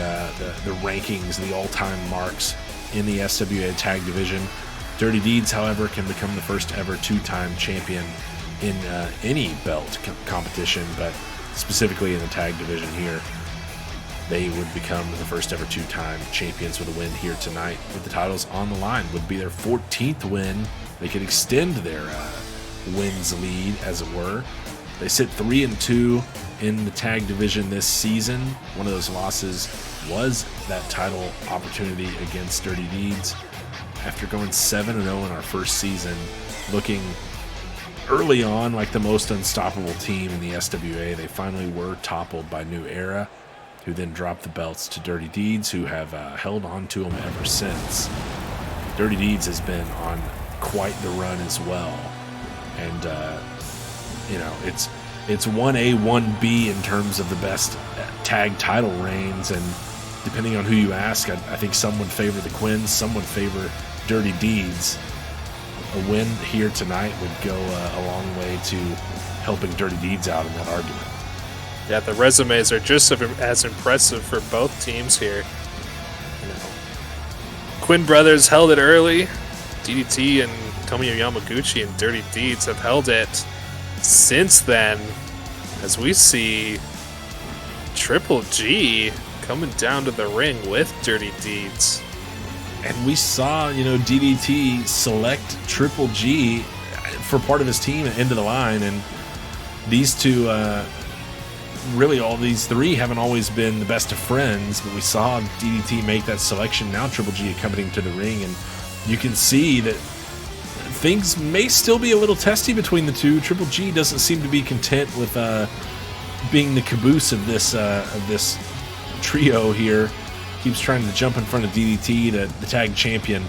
rankings, the all-time marks in the SWA tag division. Dirty Deeds, however, can become the first ever 2-time champion in any belt competition, but specifically in the tag division here. They would become the first ever 2-time champions with a win here tonight with the titles on the line. Would be their 14th win. They could extend their wins lead, as it were. They sit 3-2 in the tag division this season. One of those losses was that title opportunity against Dirty Deeds. After going 7-0 in our first season, looking early on like the most unstoppable team in the SWA, they finally were toppled by New Era, who then dropped the belts to Dirty Deeds, who have held on to them ever since. Dirty Deeds has been on quite the run as well, and it's 1A, 1B in terms of the best tag title reigns, and depending on who you ask, I think some would favor the Quins, some would favor Dirty Deeds. A win here tonight would go a long way to helping Dirty Deeds out in that argument. Yeah, the resumes are just as impressive for both teams here. Quinn brothers held it early. DDT and Tomio Yamaguchi and Dirty Deeds have held it since then, as we see Triple G coming down to the ring with Dirty Deeds. And we saw, DDT select Triple G for part of his team into the line, and these two, really all these three haven't always been the best of friends, but we saw DDT make that selection. Now Triple G accompanying to the ring, and you can see that things may still be a little testy between the two. Triple G doesn't seem to be content with being the caboose of this trio here. Keeps trying to jump in front of DDT, the tag champion,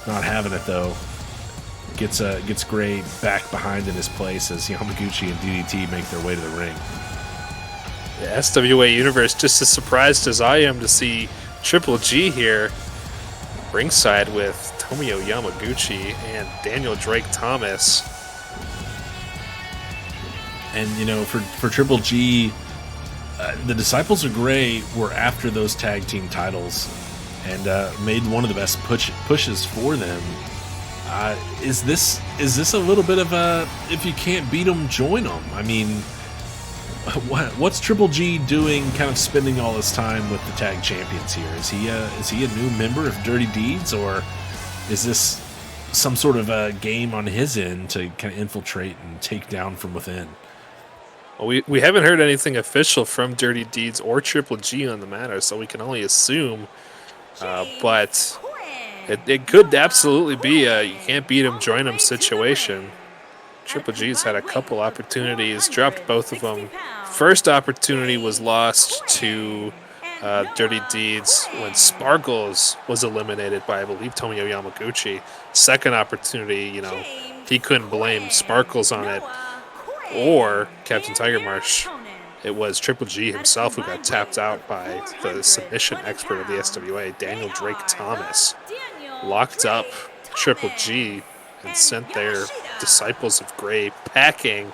not having it though. Gets Gray back behind in his place as Yamaguchi and DDT make their way to the ring. The SWA Universe just as surprised as I am to see Triple G here ringside with Tomoyo Yamaguchi and Daniel Drake Thomas. And for Triple G, the Disciples of Gray were after those tag team titles and made one of the best pushes for them. Is this a little bit of a, if you can't beat them, join them? I mean, what's Triple G doing, kind of spending all his time with the tag champions here? Is he a new member of Dirty Deeds, or is this some sort of a game on his end to kind of infiltrate and take down from within? Well, we haven't heard anything official from Dirty Deeds or Triple G on the matter, so we can only assume. But it could absolutely be a you can't beat him, join him situation. Triple G's had a couple opportunities, dropped both of them. First opportunity was lost to Dirty Deeds when Sparkles was eliminated by, I believe, Tomoyo Yamaguchi. Second opportunity, he couldn't blame Sparkles on it or Captain Tiger Marsh. It was Triple G himself who got tapped out by the submission expert of the SWA, Daniel Drake Thomas. Locked up Triple G and sent their Disciples of Gray packing,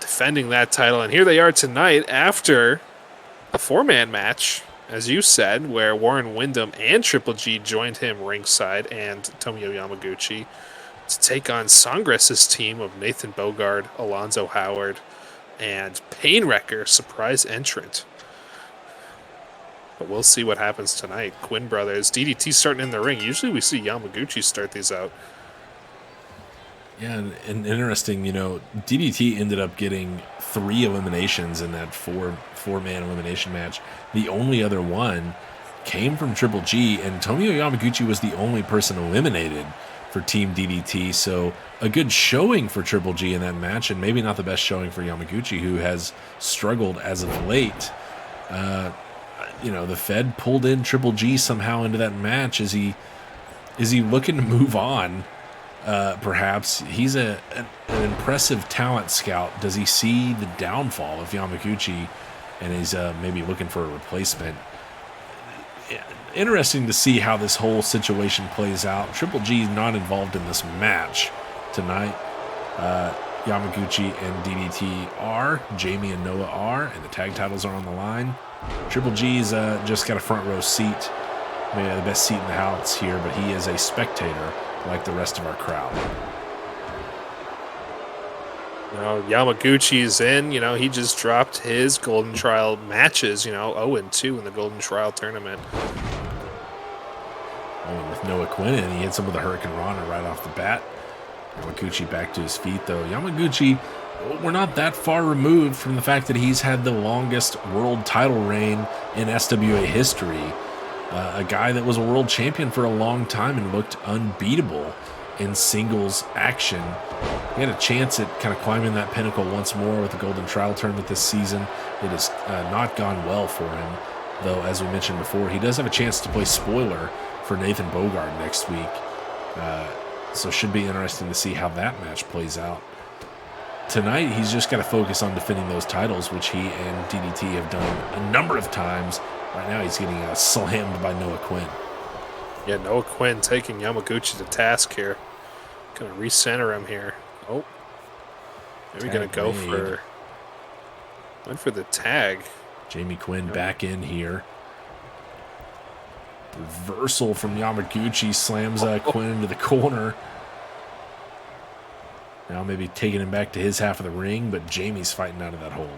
defending that title. And here they are tonight after a four-man match, as you said, where Warren Windham and Triple G joined him ringside and Tomoyo Yamaguchi to take on Songres's team of Nathan Bogard, Alonzo Howard, and Painwrecker, surprise entrant. But we'll see what happens tonight. Quinn Brothers, DDT starting in the ring. Usually we see Yamaguchi start these out. Yeah, and interesting, DDT ended up getting 3 eliminations in that four-man elimination match. The only other one came from Triple G, and Tomoyo Yamaguchi was the only person eliminated for Team DDT, so a good showing for Triple G in that match, and maybe not the best showing for Yamaguchi, who has struggled as of late. The Fed pulled in Triple G somehow into that match. Is he looking to move on? Perhaps he's an impressive talent scout. Does he see the downfall of Yamaguchi, and he's maybe looking for a replacement? Interesting to see how this whole situation plays out. Triple G is not involved in this match tonight. Yamaguchi and DDT are, Jamie and Noah are, and the tag titles are on the line. Triple G's just got a front row seat, maybe the best seat in the house here, but he is a spectator like the rest of our crowd. Yamaguchi's in. He just dropped his Golden Trial matches, 0-2 in the Golden Trial tournament. With Noah Quinn, and he hits him with a Hurricane Rana right off the bat. Yamaguchi back to his feet, though. Yamaguchi, we're not that far removed from the fact that he's had the longest world title reign in SWA history. A guy that was a world champion for a long time and looked unbeatable in singles action. He had a chance at kind of climbing that pinnacle once more with the Golden Trial tournament this season. It has not gone well for him, though, as we mentioned before, he does have a chance to play spoiler for Nathan Bogard next week. So should be interesting to see how that match plays out. Tonight, he's just got to focus on defending those titles, which he and DDT have done a number of times. Right now, he's getting slammed by Noah Quinn. Yeah, Noah Quinn taking Yamaguchi to task here. Going to recenter him here. Oh. Maybe going to go for... Went for the tag. Jamie Quinn back in here. Reversal from Yamaguchi slams Quinn into the corner. Now maybe taking him back to his half of the ring, but Jamie's fighting out of that hold.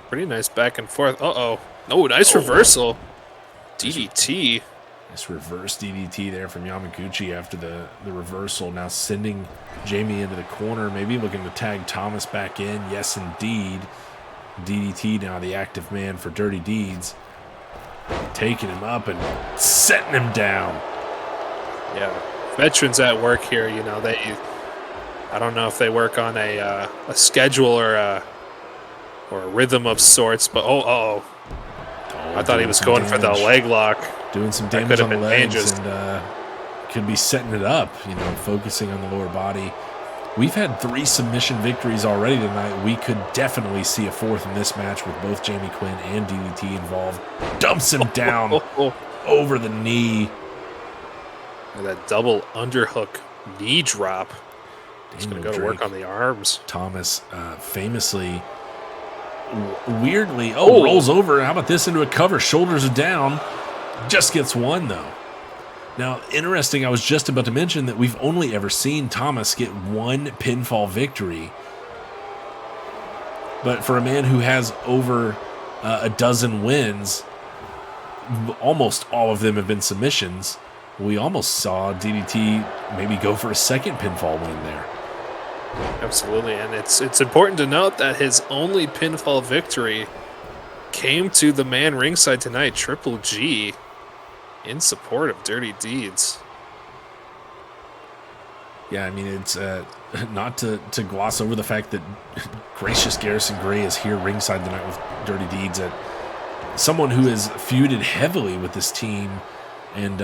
Pretty nice back and forth. Uh-oh. Oh, nice reversal. DDT Nice reverse DDT there from Yamaguchi after the reversal. Now sending Jamie into the corner, maybe looking to tag Thomas back in. Yes, indeed. DDT now the active man for Dirty Deeds. Taking him up and setting him down. Yeah, veterans at work here. You know, I don't know if they work on a schedule or a rhythm of sorts, but I thought he was going for the leg lock. Doing some damage on the legs and could be setting it up, you know, focusing on the lower body. We've had 3 submission victories already tonight. We could definitely see a 4th in this match with both Jamie Quinn and DDT involved. Dumps him down over the knee. And that double underhook knee drop. He's going to go to work on the arms. Thomas famously, weirdly, rolls over. How about this into a cover? Shoulders are down. Just gets one, though. Now, interesting, I was just about to mention that we've only ever seen Thomas get 1 pinfall victory. But for a man who has over a dozen wins, almost all of them have been submissions. We almost saw DDT maybe go for a 2nd pinfall win there. Absolutely, and it's important to note that his only pinfall victory came to the man ringside tonight, Triple G, in support of Dirty Deeds. Yeah, I mean, it's not to gloss over the fact that gracious Garrison Gray is here ringside tonight with Dirty Deeds, someone who has feuded heavily with this team, and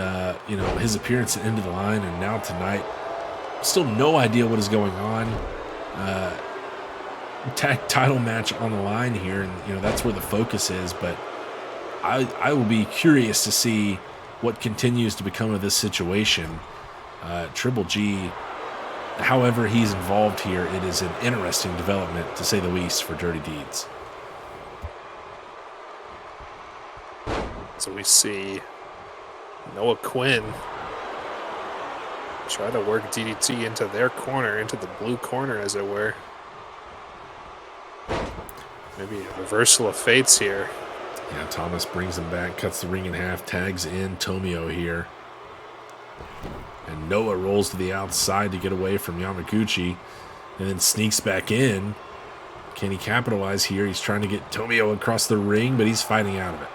you know, his appearance at End of the Line and now tonight, still no idea what is going on. Tag title match on the line here, and you know that's where the focus is. But I will be curious to see what continues to become of this situation. Triple G, however he's involved here, it is an interesting development to say the least for Dirty Deeds. So we see Noah Quinn try to work DDT into their corner, into the blue corner, as it were. Maybe a reversal of fates here. Yeah, Thomas brings him back, cuts the ring in half, tags in Tomio here. And Noah rolls to the outside to get away from Yamaguchi, and then sneaks back in. Can he capitalize here? He's trying to get Tomio across the ring, but he's fighting out of it.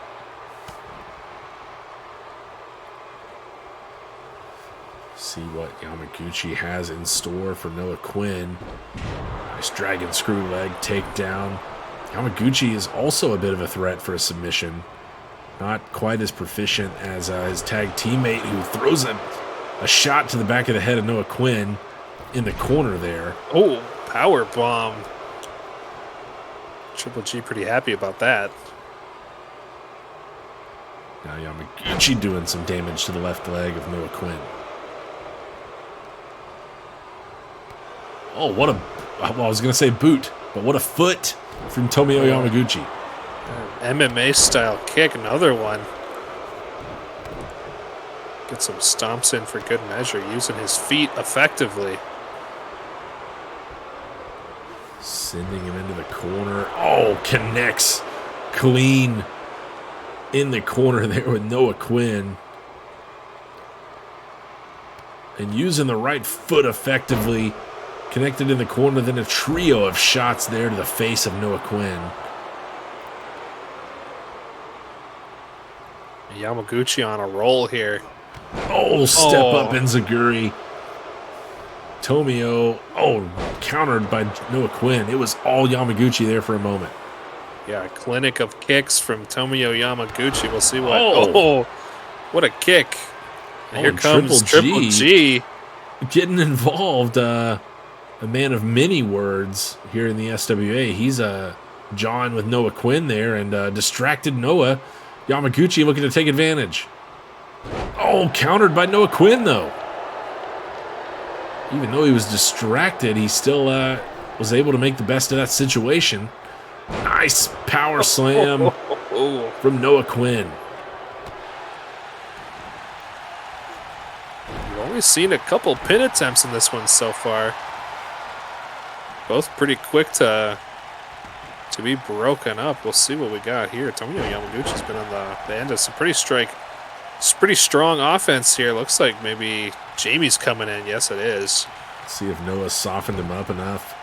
See what Yamaguchi has in store for Noah Quinn. Nice dragon screw leg takedown. Yamaguchi is also a bit of a threat for a submission. Not quite as proficient as his tag teammate, who throws a shot to the back of the head of Noah Quinn in the corner there. Oh, power bomb. Triple G pretty happy about that. Now Yamaguchi doing some damage to the left leg of Noah Quinn. Oh, what a... Well, I was going to say boot, but what a foot from Tomio Yamaguchi. MMA style kick, another one. Get some stomps in for good measure, using his feet effectively. Sending him into the corner. Oh, connects clean in the corner there with Noah Quinn. And using the right foot effectively. Connected in the corner, then a trio of shots there to the face of Noah Quinn. Yamaguchi on a roll here. Oh, step up Enziguri. Tomio, countered by Noah Quinn. It was all Yamaguchi there for a moment. Yeah, a clinic of kicks from Tomio Yamaguchi. We'll see what... what a kick. And here comes Triple G. Getting involved. A man of many words here in the SWA. He's John with Noah Quinn there, and distracted Noah. Yamaguchi looking to take advantage. Oh, countered by Noah Quinn, though. Even though he was distracted, he still was able to make the best of that situation. Nice power slam from Noah Quinn. We've only seen a couple pin attempts in this one so far. Both pretty quick to be broken up. We'll see what we got here. Tomio Yamaguchi's been on the end of some pretty It's pretty strong offense here. Looks like maybe Jamie's coming in. Yes, it is. See if Noah softened him up enough.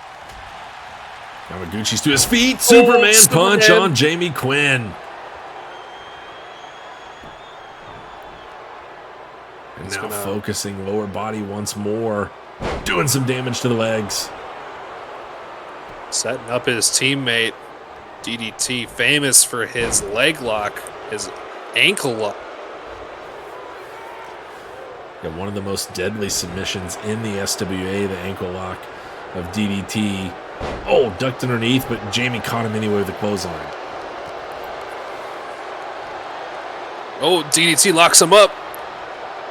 Yamaguchi's to his feet. Superman punch on Jamie Quinn. And now focusing lower body once more. Doing some damage to the legs. Setting up his teammate. DDT, famous for his leg lock, his ankle lock. Got one of the most deadly submissions in the SWA, the ankle lock of DDT. Oh, ducked underneath, but Jamie caught him anyway with the clothesline. Oh, DDT locks him up.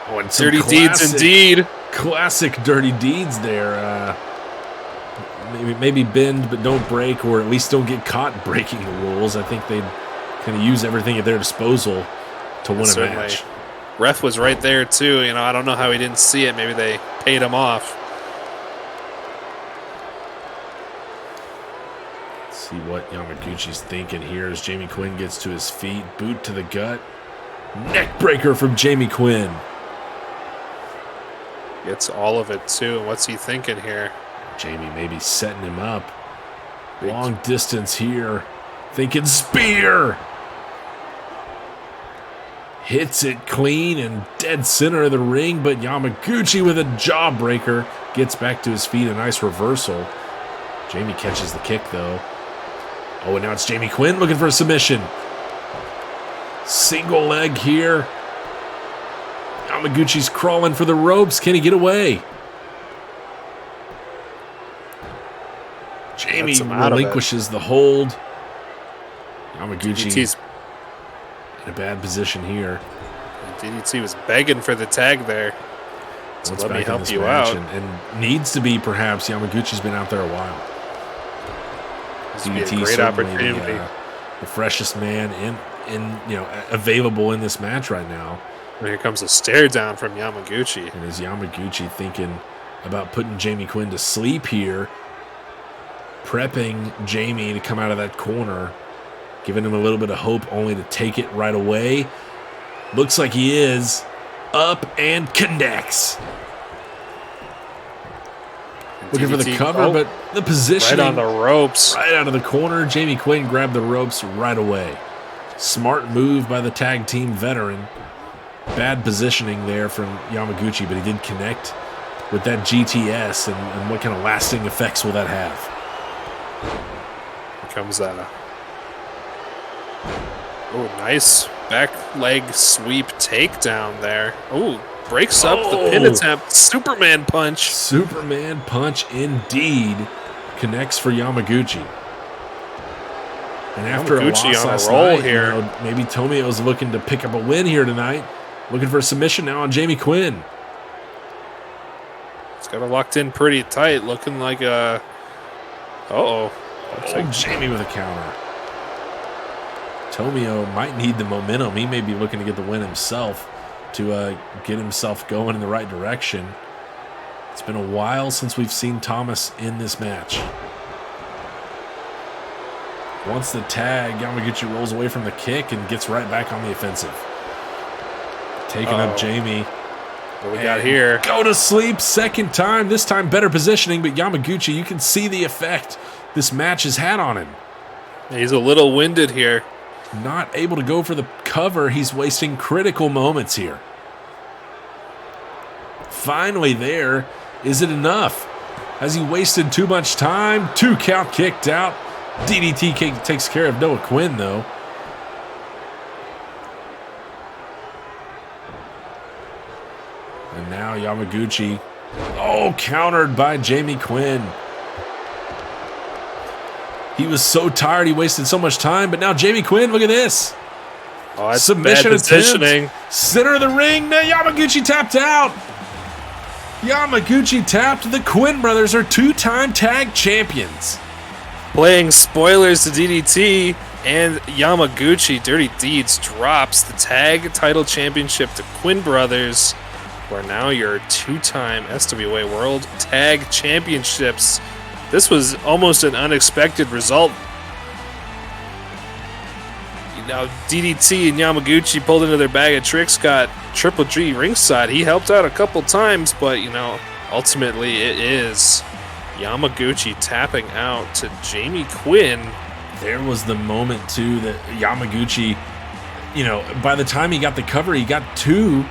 Oh, and dirty deeds indeed. Classic dirty deeds there. Maybe bend but don't break, or at least don't get caught breaking the rules. I think they'd kind of use everything at their disposal to win a match. Ref was right there too. You know, I don't know how he didn't see it. Maybe they paid him off. Let's see what Yamaguchi's thinking here as Jamie Quinn gets to his feet. Boot to the gut. Neck breaker from Jamie Quinn. Gets all of it too. What's he thinking here? Jamie maybe setting him up. Long distance here. Thinking spear. Hits it clean and dead center of the ring, but Yamaguchi with a jawbreaker gets back to his feet. A nice reversal. Jamie catches the kick, though. Oh, and now it's Jamie Quinn looking for a submission. Single leg here. Yamaguchi's crawling for the ropes. Can he get away? Jamie relinquishes the hold. Yamaguchi in a bad position here. DDT was begging for the tag there. So let me help you out. And needs to be, perhaps. Yamaguchi's been out there a while. DDT, great opportunity. The freshest man available in this match right now. And here comes a stare down from Yamaguchi. And is Yamaguchi thinking about putting Jamie Quinn to sleep here, prepping Jamie to come out of that corner, giving him a little bit of hope only to take it right away. Looks like he is. Up and connects. Looking for the cover, but the positioning. Right on the ropes. Right out of the corner. Jamie Quinn grabbed the ropes right away. Smart move by the tag team veteran. Bad positioning there from Yamaguchi, but he did connect with that GTS, and what kind of lasting effects will that have? Here comes that. Oh, nice back leg sweep takedown there. Oh, breaks up the pin attempt. Superman punch. Superman punch indeed. Connects for Yamaguchi. And after a loss last night, here, maybe Tomio's looking to pick up a win here tonight. Looking for a submission now on Jamie Quinn. It's got it locked in pretty tight. Looking like a... Looks like Jamie with a counter. Tomio might need the momentum. He may be looking to get the win himself to get himself going in the right direction. It's been a while since we've seen Thomas in this match. Once the tag, Yamaguchi rolls away from the kick and gets right back on the offensive. Taking up Jamie. What we got here? Go to sleep second time. This time better positioning, but Yamaguchi, you can see the effect this match has had on him. He's a little winded here. Not able to go for the cover. He's wasting critical moments here. Finally there. Is it enough? Has he wasted too much time? 2 count kicked out. DDT takes care of Noah Quinn, though. And now Yamaguchi. Countered by Jamie Quinn. He was so tired, he wasted so much time, but now Jamie Quinn, look at this. That's submission bad positioning. Attempt. Center of the ring. Now Yamaguchi tapped out. Yamaguchi tapped. The Quinn brothers are 2-time tag champions. Playing spoilers to DDT and Yamaguchi. Dirty Deeds drops the tag title championship to Quinn brothers, who are now your 2-time SWA World Tag Championships. This was almost an unexpected result. Now DDT and Yamaguchi pulled into their bag of tricks, got Triple G ringside. He helped out a couple times, but ultimately it is Yamaguchi tapping out to Jamie Quinn. There was the moment too that Yamaguchi, by the time he got the cover, he got 2,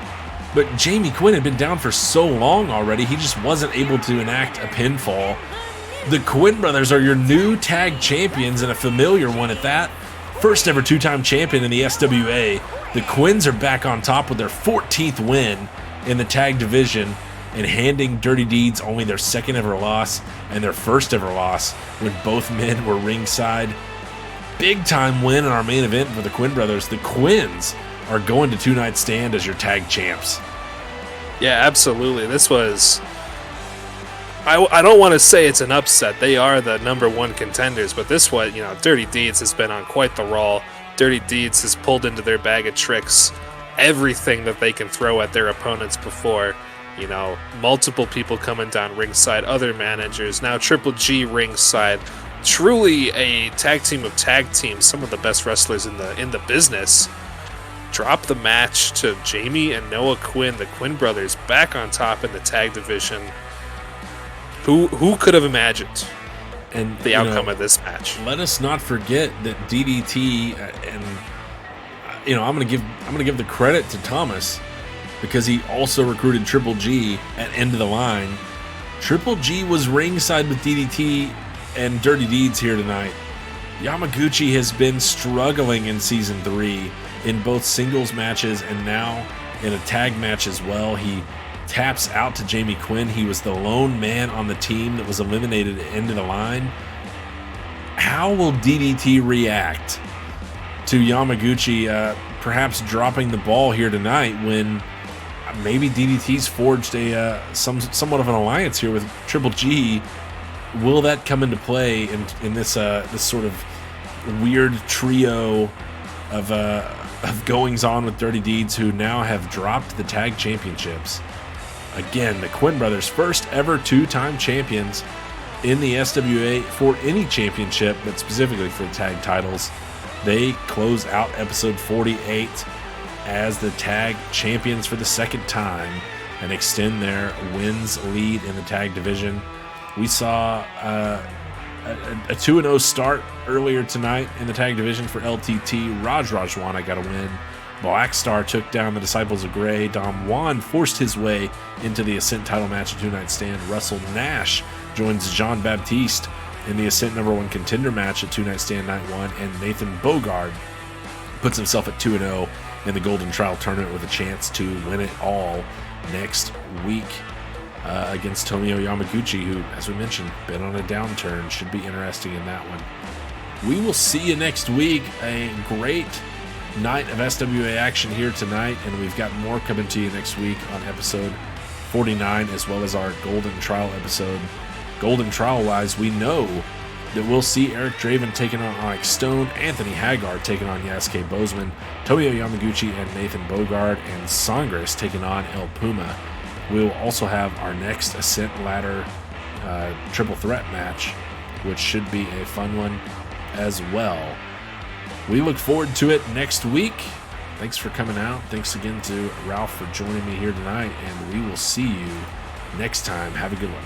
but Jamie Quinn had been down for so long already, he just wasn't able to enact a pinfall. The Quinn brothers are your new tag champions, and a familiar one at that. First ever 2-time champion in the SWA. The Quinns are back on top with their 14th win in the tag division, and handing Dirty Deeds only their second ever loss and their first ever loss when both men were ringside. Big time win in our main event for the Quinn brothers. The Quinns are going to 2-night stand as your tag champs. Yeah, absolutely. This was... I don't want to say it's an upset. They are the number 1 contenders, but this one, Dirty Deeds has been on quite the roll. Dirty Deeds has pulled into their bag of tricks everything that they can throw at their opponents before. Multiple people coming down ringside, other managers, now Triple G ringside. Truly a tag team of tag teams, some of the best wrestlers in the business. Drop the match to Jamie and Noah Quinn, the Quinn brothers, back on top in the tag division. Who could have imagined the outcome of this match? Let us not forget that DDT, and I'm gonna give the credit to Thomas because he also recruited Triple G at end of the line. Triple G was ringside with DDT and Dirty Deeds here tonight. Yamaguchi has been struggling in season 3 in both singles matches and now in a tag match as well. He taps out to Jamie Quinn. He was the lone man on the team that was eliminated at the end of the line. How will DDT react to Yamaguchi perhaps dropping the ball here tonight when maybe DDT's forged a somewhat of an alliance here with Triple G? Will that come into play in this this sort of weird trio of goings on with Dirty Deeds, who now have dropped the tag championships? Again, the Quinn brothers, first ever 2-time champions in the SWA for any championship, but specifically for the tag titles. They close out episode 48 as the tag champions for the second time and extend their wins lead in the tag division. We saw a 2-0 start earlier tonight in the tag division for LTT. Rajwana got a win. Black Star took down the Disciples of Grey. Dom Juan forced his way into the Ascent title match at 2-night stand. Russell Nash joins Jean Baptiste in the Ascent number 1 contender match at 2-night stand night 1. And Nathan Bogard puts himself at 2-0 in the Golden Trial tournament with a chance to win it all next week against Tomio Yamaguchi, who, as we mentioned, been on a downturn. Should be interesting in that one. We will see you next week. A great night of SWA action here tonight, and we've got more coming to you next week on episode 49, as well as our Golden Trial episode. Golden Trial wise, we know that we'll see Eric Draven taking on Onyx Stone, Anthony Haggard taking on Yasuke Bozeman, Tomio Yamaguchi and Nathan Bogard, and Sangres taking on El Puma. We'll also have our next Ascent Ladder triple threat match, which should be a fun one as well. We look forward to it next week. Thanks for coming out. Thanks again to Ralph for joining me here tonight, and we will see you next time. Have a good one.